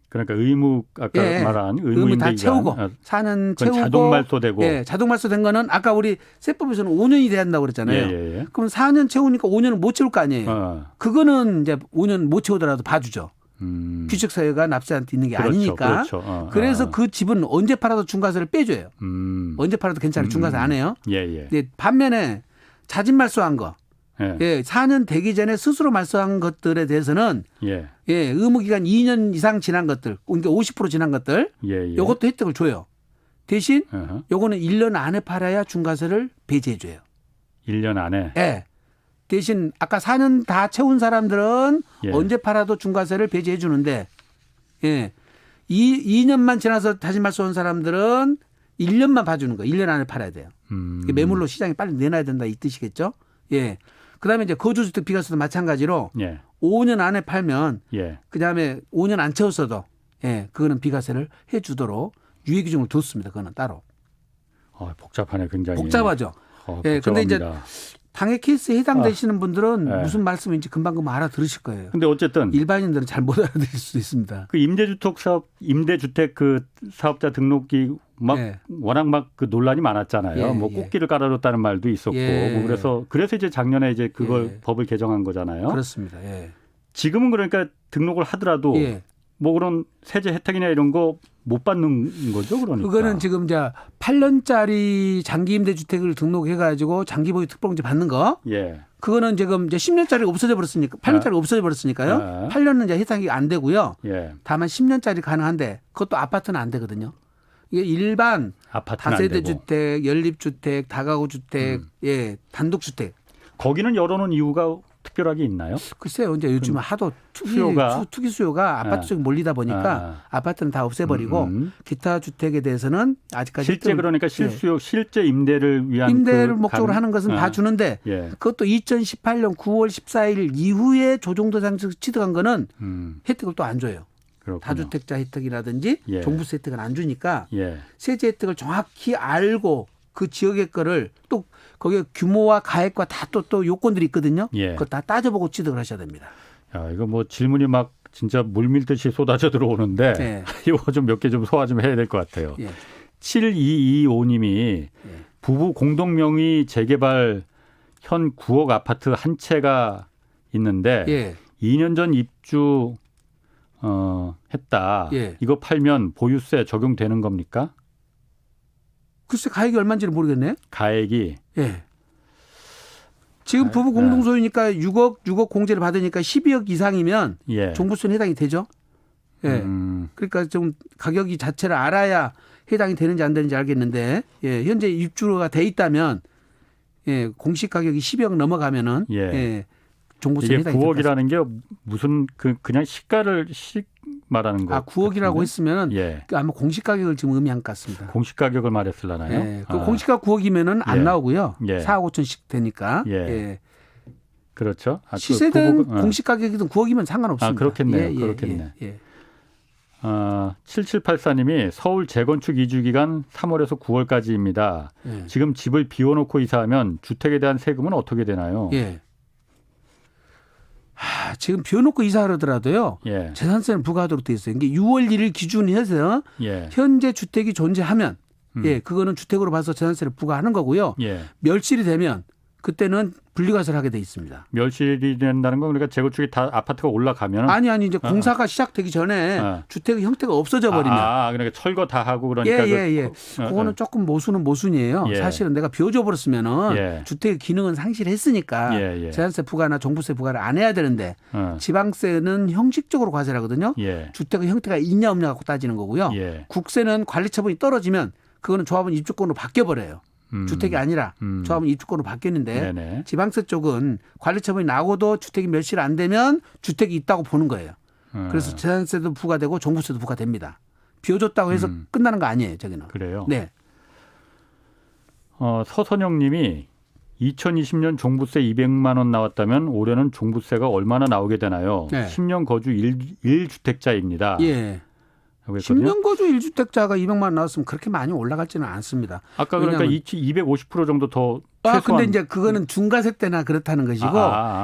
그러니까 의무 아까 예. 말한 의무 다 임대기간. 채우고 4년 채우고 자동 말소되고. 예, 자동 말소된 거는 아까 우리 세법에서는 5년이 돼야 한다고 그랬잖아요. 예. 그럼 4년 채우니까 5년은 못 채울 거 아니에요. 그거는 이제 5년 못 채우더라도 봐주죠. 규칙사유가 납세한테 있는 게 그렇죠, 아니니까. 그렇죠. 그래서 그 집은 언제 팔아도 중과세를 빼줘요. 음. 언제 팔아도 괜찮아요. 중과세 안 해요. 예. 근데 반면에 자진 말소한 거, 예. 예, 4년 되기 전에 스스로 말소한 것들에 대해서는 예. 예, 의무기간 2년 이상 지난 것들, 그러니까 50% 지난 것들, 예. 이것도 혜택을 줘요. 대신 어허. 요거는 1년 안에 팔아야 중과세를 배제해 줘요. 1년 안에. 예. 대신 아까 4년 다 채운 사람들은 예. 언제 팔아도 중과세를 배제해 주는데 예. 2년만 지나서 다시 말소한 사람들은 1년만 봐주는 거예요. 1년 안에 팔아야 돼요. 매물로 시장에 빨리 내놔야 된다 이 뜻이겠죠. 예. 그다음에 이제 거주주택 비과세도 마찬가지로 예. 5년 안에 팔면 예. 그다음에 5년 안 채웠어도 예, 그거는 비과세를 해 주도록 유예 규정을 뒀습니다. 그거는 따로. 복잡하네 굉장히. 복잡하죠. 예. 근데 이제 방해 케이스에 해당되시는 분들은 네. 무슨 말씀인지 금방 알아들으실 거예요. 근데 어쨌든 일반인들은 잘 못 알아들을 수도 있습니다. 그 임대주택 그 사업자 등록이 막 예. 워낙 막 그 논란이 많았잖아요. 예, 뭐 예. 꽃길을 깔아줬다는 말도 있었고 예. 뭐 그래서 이제 작년에 이제 그걸 예. 법을 개정한 거잖아요. 그렇습니다. 예. 지금은 그러니까 등록을 하더라도 예. 뭐 그런 세제 혜택이나 이런 거 못 받는 거죠, 그러니까. 그거는 지금 이제 8년짜리 장기 임대 주택을 등록해 가지고 장기 보유 특별공제 받는 거. 예. 그거는 지금 이제 10년짜리 없어져 버렸으니까 8년짜리 없어져 버렸으니까요. 8년은 이제 해당이 안 되고요. 예. 다만 10년짜리 가능한데 그것도 아파트는 안 되거든요. 이게 일반 아파트는 안 다세대 되고. 주택, 연립주택, 다가구 주택, 예, 단독주택. 거기는 열어놓은 이유가 특별하게 있나요? 글쎄요, 이제 요즘 하도 투기 수요가 아파트 쪽에 몰리다 보니까 아파트는 다 없애버리고 기타 주택에 대해서는 아직까지 실제 그러니까 실제 임대를 위한 임대를 목적으로 하는 것은 다 주는데 예. 그것도 2018년 9월 14일 이후에 조정대상에서 취득한 거는 혜택을 또 안 줘요. 그렇군요. 다주택자 혜택이라든지 예. 종부세 혜택은 안 주니까 예. 세제 혜택을 정확히 알고 그 지역의 거를 또 거기에 규모와 가액과 다 또 요건들이 있거든요. 예. 그거 다 따져보고 취득을 하셔야 됩니다. 야, 이거 뭐 질문이 막 진짜 물밀듯이 쏟아져 들어오는데 예. 이거 좀 몇 개 좀 소화 좀 해야 될 것 같아요. 예. 7225님이 부부 공동 명의 재개발 현 9억 아파트 한 채가 있는데 예. 2년 전 입주 했다. 예. 이거 팔면 보유세 적용되는 겁니까? 글쎄 가액이 얼마인지는 모르겠네. 가액이 예. 지금 부부 공동소유니까 6억 공제를 받으니까 12억 이상이면 예. 종부세는 해당이 되죠. 예. 그러니까 좀 가격이 자체를 알아야 해당이 되는지 안 되는지 알겠는데 예. 현재 입주가 돼 있다면 예. 공시 가격이 10억 넘어가면은 예. 예. 종부세 이게 해당이 9억이라는 게 무슨 그냥 시가를 말하는 거. 9억이라고 했으면 예. 아마 공시 가격을 지금 의미한 것 같습니다. 공시 가격을 말했을라나요? 예. 그 공시가 9억이면은 안 예. 나오고요. 예. 4억 5천씩 되니까. 예. 예. 그렇죠. 시세든 공시 가격이든 9억이면 상관없습니다. 그렇겠네요. 그렇겠네. 예. 7784님이 서울 재건축 이주 기간 3월에서 9월까지입니다. 예. 지금 집을 비워놓고 이사하면 주택에 대한 세금은 어떻게 되나요? 예. 지금 비워놓고 이사하더라도요. 예. 재산세는 부과하도록 돼 있어요. 이게 6월 1일 기준으로 해서 예. 현재 주택이 존재하면 예, 그거는 주택으로 봐서 재산세를 부과하는 거고요. 예. 멸실이 되면 그때는 분리과세를 하게 돼 있습니다. 멸실이 된다는 건 그러니까 재건축이 다 아파트가 올라가면 아니 이제 공사가 시작되기 전에 주택의 형태가 없어져 버리면 그러니까 철거 다 하고 그러니까 예. 그거는 조금 모순은 모순이에요. 예. 사실은 내가 비워줘 버렸으면은 예. 주택의 기능은 상실했으니까 예. 재산세 부과나 종부세 부과를 안 해야 되는데 지방세는 형식적으로 과세를 하거든요. 예. 주택의 형태가 있냐 없냐 갖고 따지는 거고요. 예. 국세는 관리 처분이 떨어지면 그거는 조합원 입주권으로 바뀌어 버려요. 주택이 아니라 조합원 입주권으로 바뀌었는데 네네. 지방세 쪽은 관리 처분이 나고도 주택이 멸실 안 되면 주택이 있다고 보는 거예요. 그래서 재산세도 부과되고 종부세도 부과됩니다. 비워줬다고 해서 끝나는 거 아니에요. 저기는. 그래요. 네. 서선영 님이 2020년 종부세 200만 원 나왔다면 올해는 종부세가 얼마나 나오게 되나요? 네. 10년 거주 1주택자입니다. 예. 10년 거주 1주택자가 200만 원 나왔으면 그렇게 많이 올라갈지는 않습니다. 아까 그러니까 250% 정도 더 최소한. 근데 이제 그거는 중과세 때나 그렇다는 것이고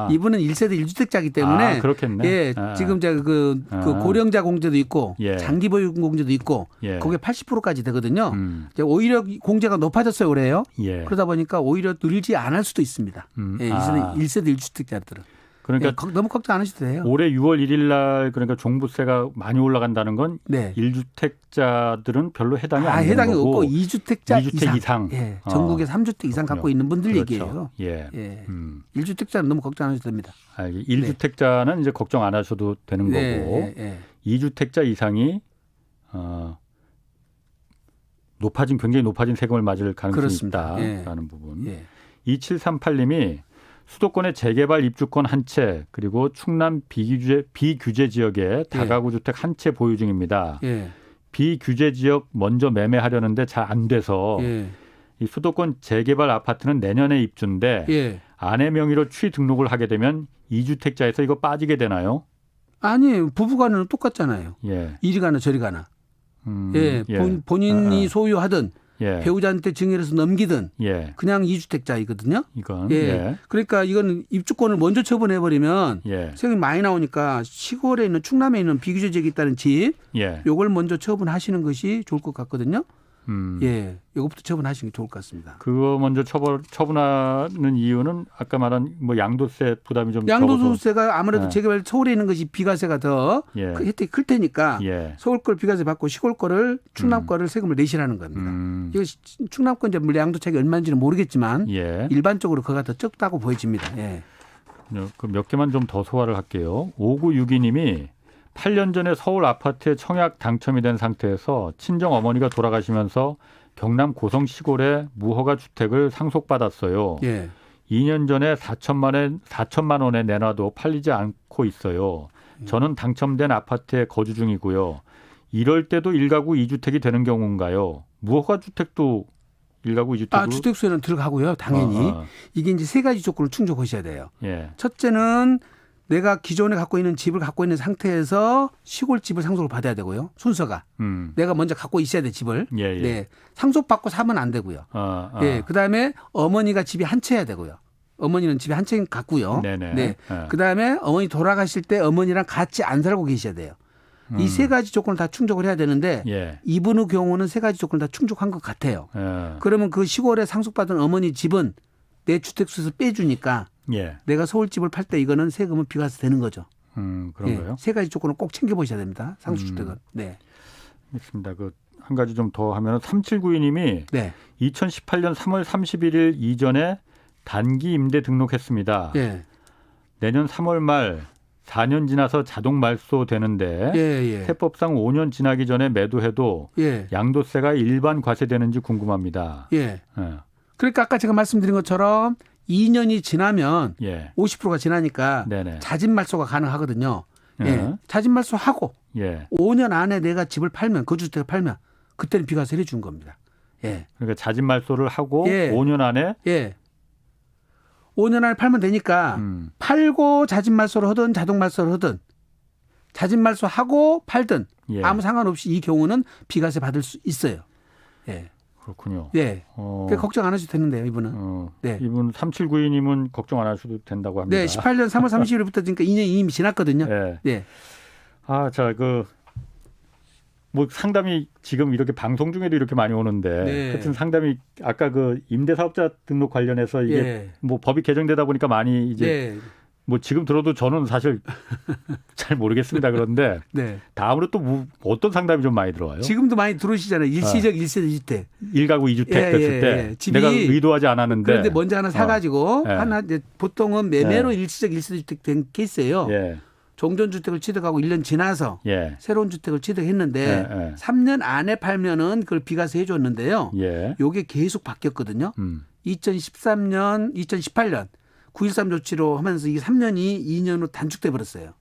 이분은 1세대 1주택자이기 때문에 그렇겠네. 예, 지금 이제 그 고령자 공제도 있고 예. 장기보육 공제도 있고 예. 그게 80%까지 되거든요. 이제 오히려 공제가 높아졌어요 올해요. 예. 그러다 보니까 오히려 늘지 않을 수도 있습니다. 예, 1세대 1주택자들은. 그러니까 예, 너무 걱정 안 하셔도 돼요. 올해 6월 1일 날 그러니까 종부세가 많이 올라간다는 건 네. 1주택자들은 별로 해당이 안 되는 해당이 거고 없고 2주택자 2주택 이상. 예, 전국에 3주택 이상 갖고 있는 분들 그렇죠. 얘기예요. 예. 예. 1주택자는 너무 걱정 안 하셔도 됩니다. 1주택자는 이제 걱정 안 하셔도 되는 거고 2주택자 이상이 굉장히 높아진 세금을 맞을 가능성이 그렇습니다. 있다라는 부분. 예. 2738님이 수도권의 재개발 입주권 한 채 그리고 충남 비규제 지역에 다가구 주택 한 채 보유 중입니다. 예. 비규제 지역 먼저 매매하려는데 잘 안 돼서 이 수도권 재개발 아파트는 내년에 입주인데 아내 명의로 취등록을 하게 되면 2주택자에서 이거 빠지게 되나요? 아니 부부간은 똑같잖아요. 예. 이리 가나 저리 가나. 본인이 소유하든 배우자한테 증여해서 넘기든 그냥 2주택자이거든요. 이건 그러니까 이건 입주권을 먼저 처분해버리면 세금이 많이 나오니까 시골에 있는 충남에 있는 비규제 지역에 있다는 집 요걸 먼저 처분하시는 것이 좋을 것 같거든요. 이것부터 처분하시는 게 좋을 것 같습니다. 그거 먼저 처분하는 이유는 아까 말한 뭐 양도세 부담이 좀 양도소득세가 아무래도 재개발 서울에 있는 것이 비과세가 더 그 혜택이 클 테니까 서울 걸 비과세 받고 시골 거를 충남 거를 세금을 내시라는 겁니다. 이거 충남 건 이제 물론 양도 차익이 얼마인지는 모르겠지만 일반적으로 그가 더 적다고 보여집니다. 몇 개만 좀 더 소화를 할게요. 5962님이 8년 전에 서울 아파트에 청약 당첨이 된 상태에서 친정 어머니가 돌아가시면서 경남 고성 시골에 무허가 주택을 상속받았어요. 2년 전에 4천만 원에 내놔도 팔리지 않고 있어요. 저는 당첨된 아파트에 거주 중이고요. 이럴 때도 1가구 2주택이 되는 경우인가요? 무허가 주택도 1가구 2주택으로? 주택수에는 들어가고요. 당연히. 이게 이제 세 가지 조건을 충족하셔야 돼요. 첫째는 내가 기존에 갖고 있는 집을 갖고 있는 상태에서 시골집을 상속을 받아야 되고요. 순서가. 내가 먼저 갖고 있어야 돼 집을. 상속받고 사면 안 되고요. 그다음에 어머니가 집이 한 채여야 되고요. 어머니는 집에 한 채 갖고요. 네네. 네. 그다음에 어머니 돌아가실 때 어머니랑 같이 안 살고 계셔야 돼요. 이 세 가지 조건을 다 충족을 해야 되는데 예. 이분의 경우는 세 가지 조건을 다 충족한 것 같아요. 그러면 그 시골에 상속받은 어머니 집은 내 주택수에서 빼주니까 예. 내가 서울집을 팔 때 이거는 세금은 비과세 되는 거죠. 그런가요? 예. 세 가지 조건을 꼭 챙겨보셔야 됩니다. 상속주택은. 네. 알겠습니다. 그 한 가지 좀 더 하면 3792님이 네. 2018년 3월 31일 이전에 단기 임대 등록했습니다. 예. 내년 3월 말 4년 지나서 자동 말소 되는데 예. 세법상 5년 지나기 전에 매도해도 예. 양도세가 일반 과세되는지 궁금합니다. 예. 예. 그러니까 아까 제가 말씀드린 것처럼 2년이 지나면 예. 50%가 지나니까 네네. 자진 말소가 가능하거든요. 예. 예. 자진 말소하고 예. 5년 안에 내가 집을 팔면 그 주택을 팔면 그때는 비과세를 해준 겁니다. 예. 그러니까 자진 말소를 하고 예. 5년 안에 5년 안에 팔면 되니까 팔고 자진 말소를 하든 자동 말소를 하든 자진 말소하고 팔든 예. 아무 상관없이 이 경우는 비과세 받을 수 있어요. 예. 그렇군요. 예. 그러니까 걱정 안 하셔도 되는데요, 이분은. 네. 이분 3792님은 걱정 안 하셔도 된다고 합니다. 네, 18년 3월 30일부터 그러니까 2년이 이미 지났거든요. 네. 네. 아, 자, 뭐 상담이 지금 이렇게 방송 중에도 이렇게 많이 오는데 네. 하여튼 상담이 아까 그 임대사업자 등록 관련해서 이게 예. 뭐 법이 개정되다 보니까 많이 이제 네. 뭐 지금 들어도 저는 사실 잘 모르겠습니다. 그런데 네. 다음으로 또 어떤 상담이 좀 많이 들어와요? 지금도 많이 들어오시잖아요. 일시적 1세대 주택. 1가구 2주택 됐을 때 집이 내가 의도하지 않았는데 그런데 먼저 하나 사가지고 예. 하나 이제 보통은 매매로 일시적 1세대 주택 된 케이스예요. 예. 종전주택을 취득하고 1년 지나서 예. 새로운 주택을 취득했는데 예. 3년 안에 팔면은 그걸 비과세 해줬는데요. 예. 요게 계속 바뀌었거든요. 2013년, 2018년 9.13 조치로 하면서 이게 3년이 2년으로 단축돼 버렸어요.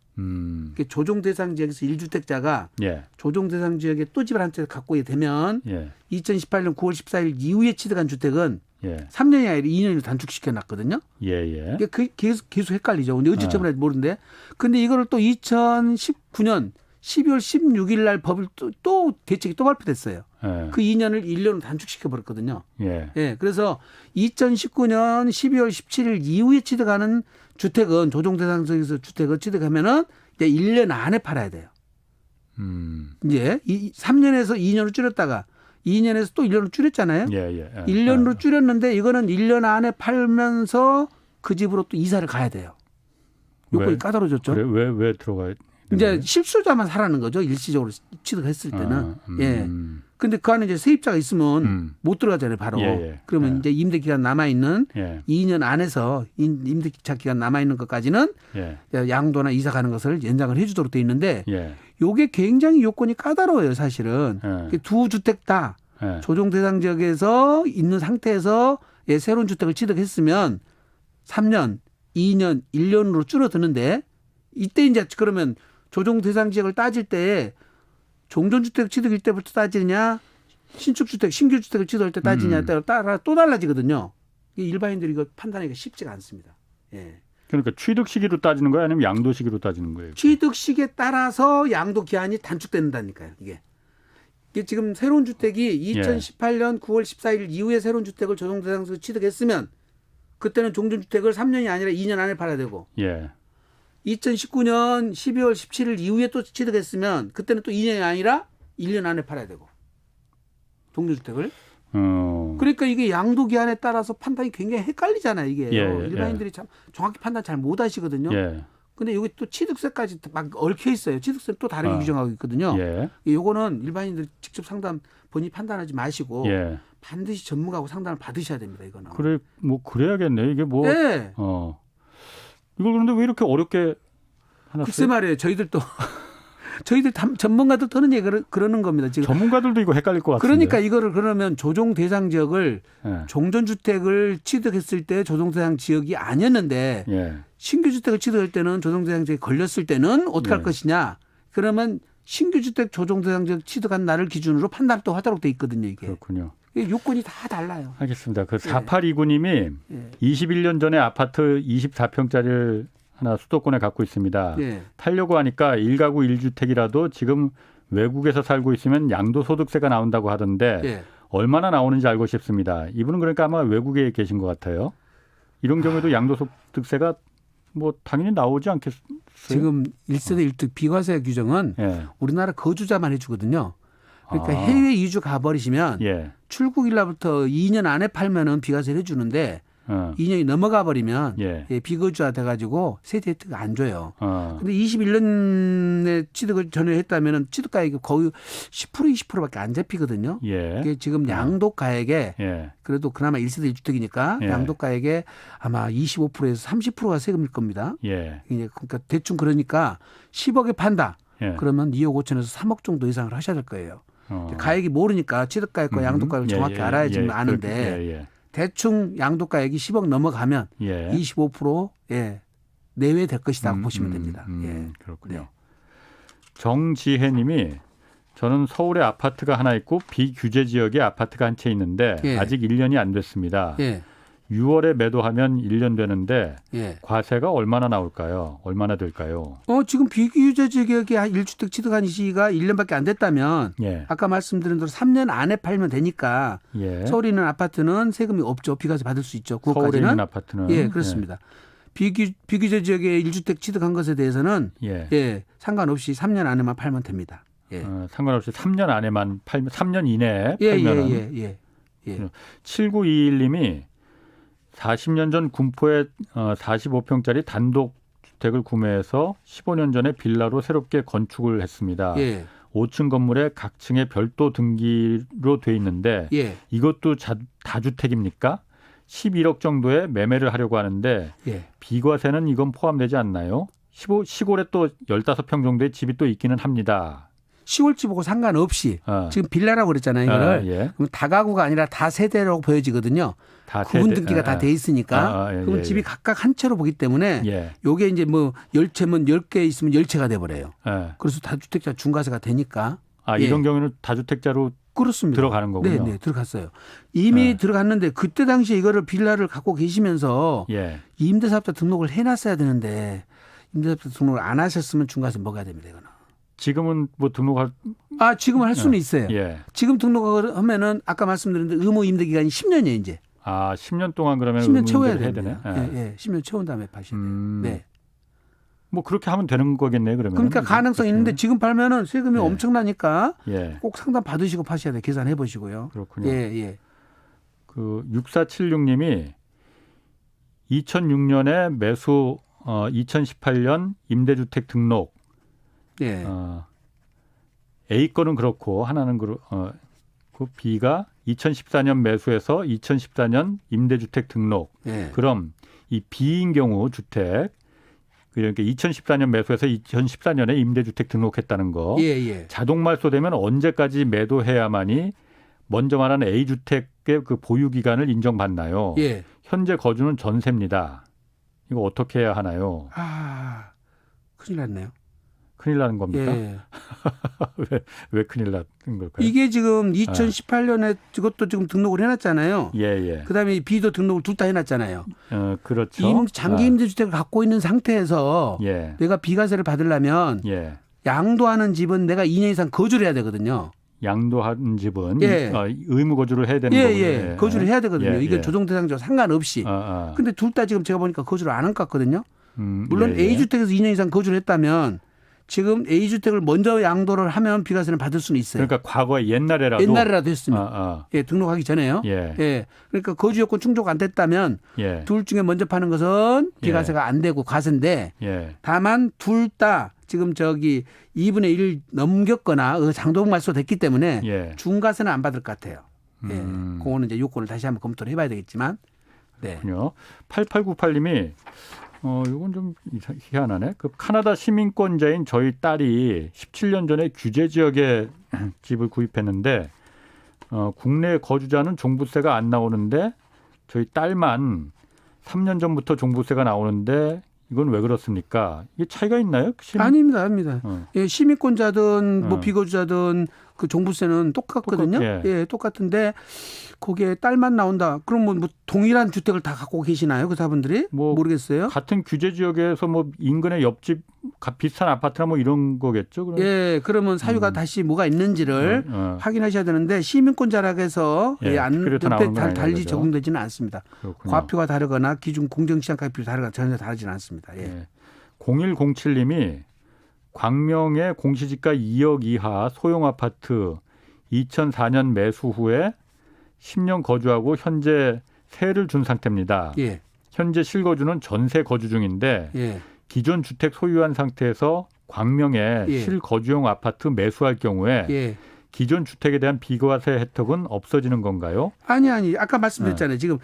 조정 대상 지역에서 1주택자가 예. 조정 대상 지역에 또 집을 한 채 갖고 되면 예. 2018년 9월 14일 이후에 취득한 주택은 예. 3년이 아니라 2년으로 단축시켜 놨거든요. 예. 이게 계속 헷갈리죠. 근데 어찌 때문에 모르는데. 근데 이거를 또 2019년 12월 16일 날 법을 또 대책이 또 발표됐어요. 예. 그 2년을 1년으로 단축시켜 버렸거든요. 예. 예. 그래서 2019년 12월 17일 이후에 취득하는 주택은 조정 대상 지역에서 주택을 취득하면은 이제 1년 안에 팔아야 돼요. 이제 3년에서 2년으로 줄였다가 2년에서 또 1년으로 줄였잖아요. 예. 1년으로 줄였는데 이거는 1년 안에 팔면서 그 집으로 또 이사를 가야 돼요. 요건이 왜? 까다로워졌죠. 그래? 왜 들어가야 이제 실수자만 사라는 거죠. 일시적으로 취득했을 때는. 예. 근데 그 안에 이제 세입자가 있으면 못 들어가잖아요, 바로. 예. 그러면 이제 임대 기간 남아 있는 예. 2년 안에서 임대차 기간 남아 있는 것까지는 예. 양도나 이사 가는 것을 연장을 해 주도록 돼 있는데 예. 요게 굉장히 요건이 까다로워요, 사실은. 예. 두 주택 다 예. 조정 대상 지역에서 있는 상태에서 새로운 주택을 취득했으면 3년, 2년, 1년으로 줄어드는데 이때 이제 그러면 조정 대상 지역을 따질 때 종전주택 취득일 때부터 따지느냐 신축주택, 신규주택을 취득할 때 따지냐에 따라 또 달라지거든요. 일반인들이 이거 판단하기가 쉽지가 않습니다. 예. 그러니까 취득 시기로 따지는 거예요, 아니면 양도 시기로 따지는 거예요? 취득 시기에 따라서 양도 기한이 단축된다니까요. 이게 지금 새로운 주택이 2018년 9월 14일 이후에 새로운 주택을 조정 대상에서 취득했으면 그때는 종전주택을 3년이 아니라 2년 안에 팔아야 되고 예. 2019년 12월 17일 이후에 또 취득했으면 그때는 또 2년이 아니라 1년 안에 팔아야 되고 종전주택을. 그러니까 이게 양도 기한에 따라서 판단이 굉장히 헷갈리잖아요. 이게 일반인들이 참 정확히 판단 잘 못하시거든요. 예. 근데 여기 또 취득세까지 막 얽혀 있어요. 취득세는 또 다르게 규정하고 있거든요. 예. 요거는 일반인들 직접 상담 본인이 판단하지 마시고 예. 반드시 전문가하고 상담을 받으셔야 됩니다. 이거는. 그래, 뭐 그래야겠네. 이게 뭐. 네. 이걸 그런데 왜 이렇게 어렵게 하나? 글쎄 말이에요. 저희들 전문가들 떠는 얘기를 그러는 겁니다. 지금 전문가들도 이거 헷갈릴 것 같은데. 그러니까 이거를 그러면 조정 대상 지역을 예. 종전주택을 취득했을 때 조정 대상 지역이 아니었는데 예. 신규 주택을 취득할 때는 조정 대상 지역에 걸렸을 때는 어떻게 할 것이냐? 그러면 신규 주택 조정 대상 지역 취득한 날을 기준으로 판단 또 하도록 돼 있거든요. 이게. 그렇군요. 요건이 다 달라요. 알겠습니다. 그 4829님이 21년 전에 아파트 24평짜리를 하나 수도권에 갖고 있습니다. 예. 타려고 하니까 1가구 1주택이라도 지금 외국에서 살고 있으면 양도소득세가 나온다고 하던데 예. 얼마나 나오는지 알고 싶습니다. 이분은 그러니까 아마 외국에 계신 것 같아요. 이런 경우에도 양도소득세가 뭐 당연히 나오지 않겠어요? 지금 1세대 1특 비과세 규정은 예. 우리나라 거주자만 해주거든요. 그러니까 아. 해외 이주 가버리시면 예. 출국일 날부터 2년 안에 팔면은 비과세를 해주는데 2년이 넘어가 버리면 예. 비거주화 돼가지고 세제 혜택을 안 줘요. 근데 21년에 취득을 전혀 했다면은 취득가액이 거의 10% 20%밖에 안 잡히거든요. 예. 이게 지금 양도가액에 예. 그래도 그나마 1세대 1주택이니까 예. 양도가액에 아마 25%에서 30%가 세금일 겁니다. 예. 그러니까 대충 그러니까 10억에 판다. 예. 그러면 2억 5천에서 3억 정도 이상을 하셔야 될 거예요. 가액이 모르니까 취득가액과 양도가액을 정확히 알아야 지금 아는데 대충 양도가액이 10억 넘어가면 25% 내외 될 것이다 보시면 됩니다. 그렇군요. 네. 정지혜님이 저는 서울에 아파트가 하나 있고 비규제 지역에 아파트가 한 채 있는데 아직 1년이 안 됐습니다. 6월에 매도하면 1년 되는데 과세가 얼마나 나올까요? 얼마나 될까요? 지금 비규제 지역에 1주택 취득한 시기가 1년밖에 안 됐다면 아까 말씀드린 대로 3년 안에 팔면 되니까 서울에 있는 아파트는 세금이 없죠. 비과세 받을 수 있죠. 서울에 있는 아파트는. 예, 그렇습니다. 비규제 지역에 1주택 취득한 것에 대해서는 상관없이 3년 안에만 팔면 됩니다. 상관없이 3년 안에만 팔면 3년 이내에 팔면은. 7921님이 40년 전 군포에 45평짜리 단독 주택을 구매해서 15년 전에 빌라로 새롭게 건축을 했습니다. 5층 건물에 각 층에 별도 등기로 돼 있는데 이것도 다주택입니까? 11억 정도에 매매를 하려고 하는데 비과세는 이건 포함되지 않나요? 시골에 또 15평 정도의 집이 또 있기는 합니다. 시골집하고 상관없이 지금 빌라라고 그랬잖아요. 이거를. 그럼 다가구가 아니라 다세대라고 보여지거든요. 구분 등기가 다 돼 있으니까. 그럼 집이 각각 한 채로 보기 때문에 요게 이제 뭐 10채면 10개 있으면 10채가 돼 버려요. 그래서 다주택자 중과세가 되니까. 이런 경우는 다주택자로 그렇습니다. 들어가는 거군요. 네, 들어갔어요. 이미 들어갔는데 그때 당시에 이거를 빌라를 갖고 계시면서 임대사업자 등록을 해놨어야 되는데 임대사업자 등록을 안 하셨으면 중과세 먹어야 됩니다. 이거는. 지금은 뭐 등록할 지금은 할 수는 있어요. 지금 등록을 하면은 아까 말씀드린 의무 임대 기간이 10년이에요, 이제. 10년 동안 그러면 10년 채워야 해야 되네. 10년 채운 다음에 파셔야 돼요. 네. 뭐 그렇게 하면 되는 거겠네요, 그러면. 그러니까 가능성 있는데 지금 팔면은 세금이 엄청나니까 꼭 상담 받으시고 파셔야 돼요. 계산해 보시고요. 그렇군요. 그 6476님이 2006년에 매수 2018년 임대주택 등록 A 건은 그렇고 하나는 그 B가 2014년 매수해서 2014년 임대주택 등록. 그럼 이 B인 경우 주택 그러니까 2014년 매수해서 2014년에 임대주택 등록했다는 거. 자동 말소되면 언제까지 매도해야만이 먼저 말하는 A 주택의 그 보유 기간을 인정받나요? 현재 거주는 전세입니다. 이거 어떻게 해야 하나요? 큰일 났네요. 큰일 나는 겁니까? 왜 큰일 난 걸까요? 이게 지금 2018년에 이것도 지금 등록을 해놨잖아요. 그다음에 B도 등록을 둘 다 해놨잖아요. 그렇죠. 장기 임대주택을 갖고 있는 상태에서 내가 비과세를 받으려면 양도하는 집은 내가 2년 이상 거주를 해야 되거든요. 양도한 집은 의무 거주를 해야 되는 거군요. 거주를 해야 되거든요. 이게 조정 대상자와 상관없이. 근데 둘 다 지금 제가 보니까 거주를 안 한 것 같거든요. 물론 A주택에서 2년 이상 거주를 했다면 지금 A주택을 먼저 양도를 하면 비과세는 받을 수는 있어요. 그러니까 과거에 옛날에라도 했습니다. 등록하기 전에요. 그러니까 거주 요건 충족 안 됐다면 둘 중에 먼저 파는 것은 비과세가 안 되고 과세인데 다만 둘 다 지금 2분의 1 넘겼거나 장도금 말소됐기 때문에 중과세는 안 받을 것 같아요. 그거는 이제 요건을 다시 한번 검토를 해봐야 되겠지만. 그렇군요. 8898님이 이건 좀 희한하네. 그 카나다 시민권자인 저희 딸이 17년 전에 규제 지역에 집을 구입했는데 국내 거주자는 종부세가 안 나오는데 저희 딸만 3년 전부터 종부세가 나오는데 이건 왜 그렇습니까? 이게 차이가 있나요? 아닙니다. 시민권자든 뭐 비거주자든 그 종부세는 똑같거든요. 예, 똑같은데 거기에 딸만 나온다. 그럼 뭐 동일한 주택을 다 갖고 계시나요, 그 사분들이? 뭐 모르겠어요. 같은 규제 지역에서 뭐 인근의 옆집 비슷한 아파트나 뭐 이런 거겠죠. 그럼. 예, 그러면 사유가 다시 뭐가 있는지를 확인하셔야 되는데 시민권자락에서 옆에 달리 적용되지는 않습니다. 그렇군요. 과표가 다르거나 기준 공정시장가격이 다르거나 전혀 다르지는 않습니다. 예. 0107님이 광명의 공시지가 2억 이하 소형 아파트 2004년 매수 후에 10년 거주하고 현재 세를 준 상태입니다. 예. 현재 실거주는 전세 거주 중인데 예. 기존 주택 소유한 상태에서 광명에 실거주용 아파트 매수할 경우에 기존 주택에 대한 비과세 혜택은 없어지는 건가요? 아니. 아까 말씀드렸잖아요. 지금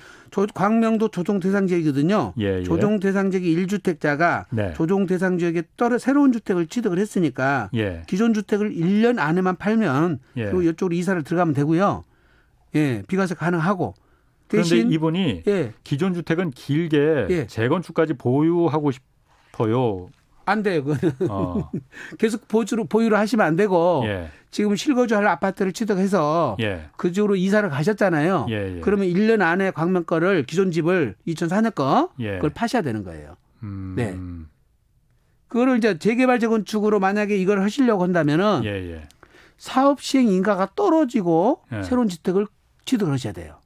광명도 조정 대상 지역이거든요. 조정 대상 지역의 1주택자가 조정 대상 지역에 새로운 주택을 취득을 했으니까 기존 주택을 1년 안에만 팔면 그리고 이쪽으로 이사를 들어가면 되고요. 예, 비과세 가능하고. 대신 그런데 이분이 기존 주택은 길게 재건축까지 보유하고 싶어요. 안 돼요. 그거는 계속 보유를 하시면 안 되고 지금 실거주할 아파트를 취득해서 그쪽으로 이사를 가셨잖아요. 그러면 1년 안에 광명 거를 기존 집을 2004년 거 그걸 파셔야 되는 거예요. 네. 그거를 이제 재개발 재건축으로 만약에 이걸 하시려고 한다면은 사업 시행 인가가 떨어지고 새로운 주택을 취득을 하셔야 돼요.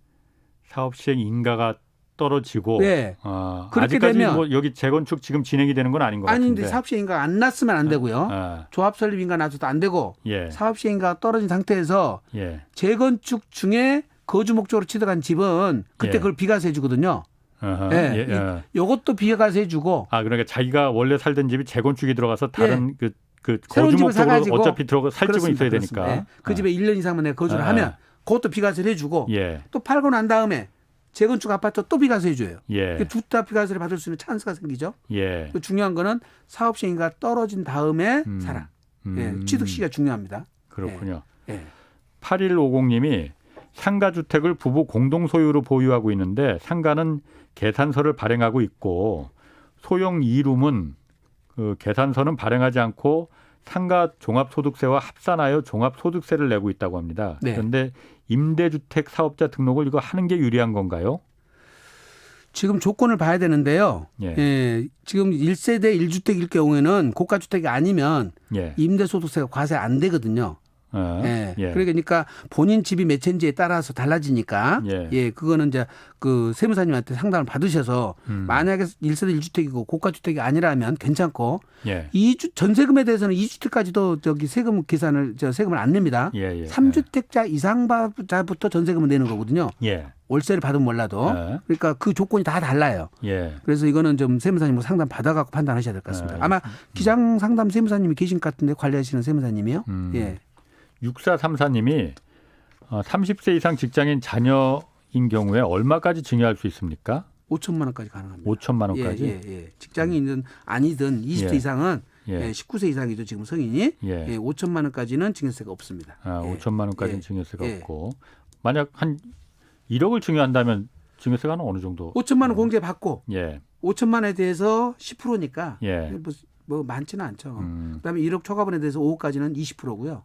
사업 시행 인가가 떨어지고 그렇게 아직까지 되면 뭐 여기 재건축 지금 진행이 되는 건 아닌 것 같은데. 아닌데 사업 시행 인가가 안 났으면 안 되고요. 조합 설립 인가 나서도 안 되고 사업 시행 인가가 떨어진 상태에서 재건축 중에 거주 목적으로 취득한 집은 그때 그걸 비과세 주거든요. 이것도 비과세 주고. 그러니까 자기가 원래 살던 집이 재건축이 들어가서 다른 그 거주 목적으로 어차피 들어가 살 집은 있어야 되니까. 그 집에 1년 이상만 내가 거주를 하면 그것도 비과세를 해주고 또 팔고 난 다음에 재건축 아파트 또 비과세 해줘요. 둘 다 비과세를 받을 수 있는 찬스가 생기죠. 중요한 거는 사업 시행인가 떨어진 다음에 사라. 취득 시기가 중요합니다. 그렇군요. 8150님이 상가주택을 부부 공동 소유로 보유하고 있는데 상가는 계산서를 발행하고 있고 소형 2룸은 그 계산서는 발행하지 않고 상가 종합소득세와 합산하여 종합소득세를 내고 있다고 합니다. 그런데 임대주택 사업자 등록을 이거 하는 게 유리한 건가요? 지금 조건을 봐야 되는데요. 지금 1세대 1주택일 경우에는 고가주택이 아니면 임대소득세가 과세 안 되거든요. 그러니까 본인 집이 몇 채인지에 따라서 달라지니까 그거는 이제 그 세무사님한테 상담을 받으셔서 만약에 1세대 1주택이고 고가주택이 아니라면 괜찮고 전세금에 대해서는 2주택까지도 저기 세금을 안 냅니다. 3주택자 이상자부터 전세금을 내는 거거든요. 월세를 받으면 몰라도 그러니까 그 조건이 다 달라요. 그래서 이거는 좀 세무사님 뭐 상담 받아갖고 판단하셔야 될 것 같습니다. 아마 기장 상담 세무사님이 계신 것 같은데 관리하시는 세무사님이요. 6434님이 30세 이상 직장인 자녀인 경우에 얼마까지 증여할 수 있습니까? 5천만 원까지 가능합니다. 5천만 원까지? 직장인이든 아니든 20세 이상은 19세 이상이죠. 지금 성인이. 5천만 원까지는 증여세가 없습니다. 5천만 원까지는 증여세가 없고. 만약 한 1억을 증여한다면 증여세가 어느 정도? 5천만 원 공제 받고 5천만 원에 대해서 10%니까 뭐 많지는 않죠. 그다음에 1억 초과분에 대해서 5억까지는 20%고요.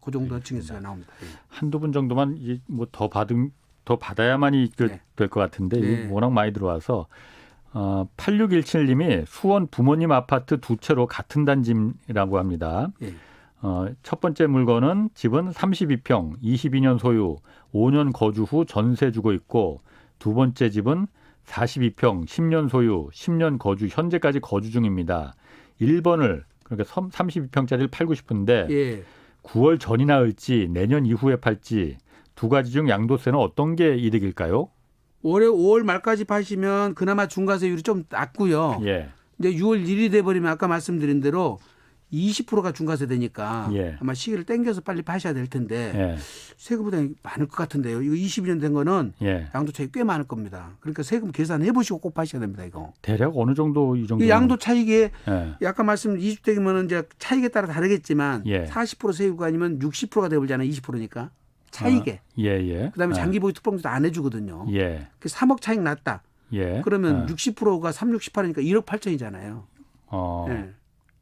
그 정도 증여세가 나옵니다. 한두 분 정도만 뭐 더 받아야만이 될 것 같은데 워낙 많이 들어와서 8617님이 수원 부모님 아파트 두 채로 같은 단지라고 합니다. 첫 번째 물건은 집은 32평, 22년 소유, 5년 거주 후 전세 주고 있고 두 번째 집은 42평, 10년 소유, 10년 거주, 현재까지 거주 중입니다. 1번을 그러니까 32평짜리를 팔고 싶은데 9월 전이나 할지 내년 이후에 팔지 두 가지 중 양도세는 어떤 게 이득일까요? 올해 5월 말까지 파시면 그나마 중과세율이 좀 낮고요. 이제 6월 1일이 돼버리면 아까 말씀드린 대로 20%가 중과세 되니까 아마 시기를 땡겨서 빨리 파셔야 될 텐데 세금보다 많을 것 같은데요. 이거 22년 된 거는 양도 차익 꽤 많을 겁니다. 그러니까 세금 계산해 보시고 꼭 파셔야 됩니다. 이거. 대략 어느 정도 이 정도? 양도 차익에 아까 말씀 20주택이면 이제 차익에 따라 다르겠지만 40% 세율가 아니면 60%가 되버리잖아요. 20%니까 차익에. 그다음에 장기 보유 특공제도 안 해주거든요. 3억 차익 났다. 그러면 60%가 3, 68이니까 1억 8천이잖아요.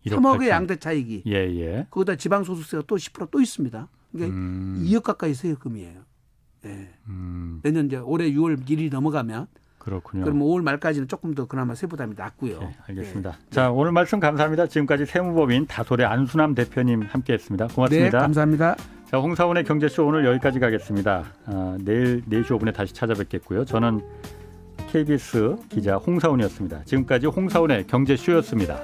1억 3억의 8천. 양대 차익이. 예. 거기다 지방소득세가 또 10% 또 있습니다. 이게 2억 가까이 세금이에요. 예. 내년 이제 올해 6월 1일이 넘어가면 그렇군요. 그럼 5월 말까지는 조금 더 그나마 세부담이 낮고요. 네, 알겠습니다. 예. 자, 오늘 말씀 감사합니다. 지금까지 세무법인 다솔의 안순남 대표님 함께했습니다. 고맙습니다. 네, 감사합니다. 자, 홍사원의 경제쇼 오늘 여기까지 가겠습니다. 내일 4시 5분에 다시 찾아뵙겠고요. 저는 KBS 기자 홍사원이었습니다. 지금까지 홍사원의 경제쇼였습니다.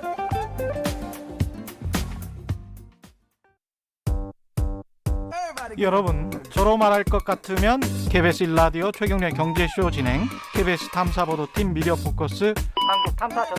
여러분, 저로 말할 것 같으면 KBS 1라디오 최경련의 경제쇼 진행, KBS 탐사보도팀 미디어 포커스, 한국탐사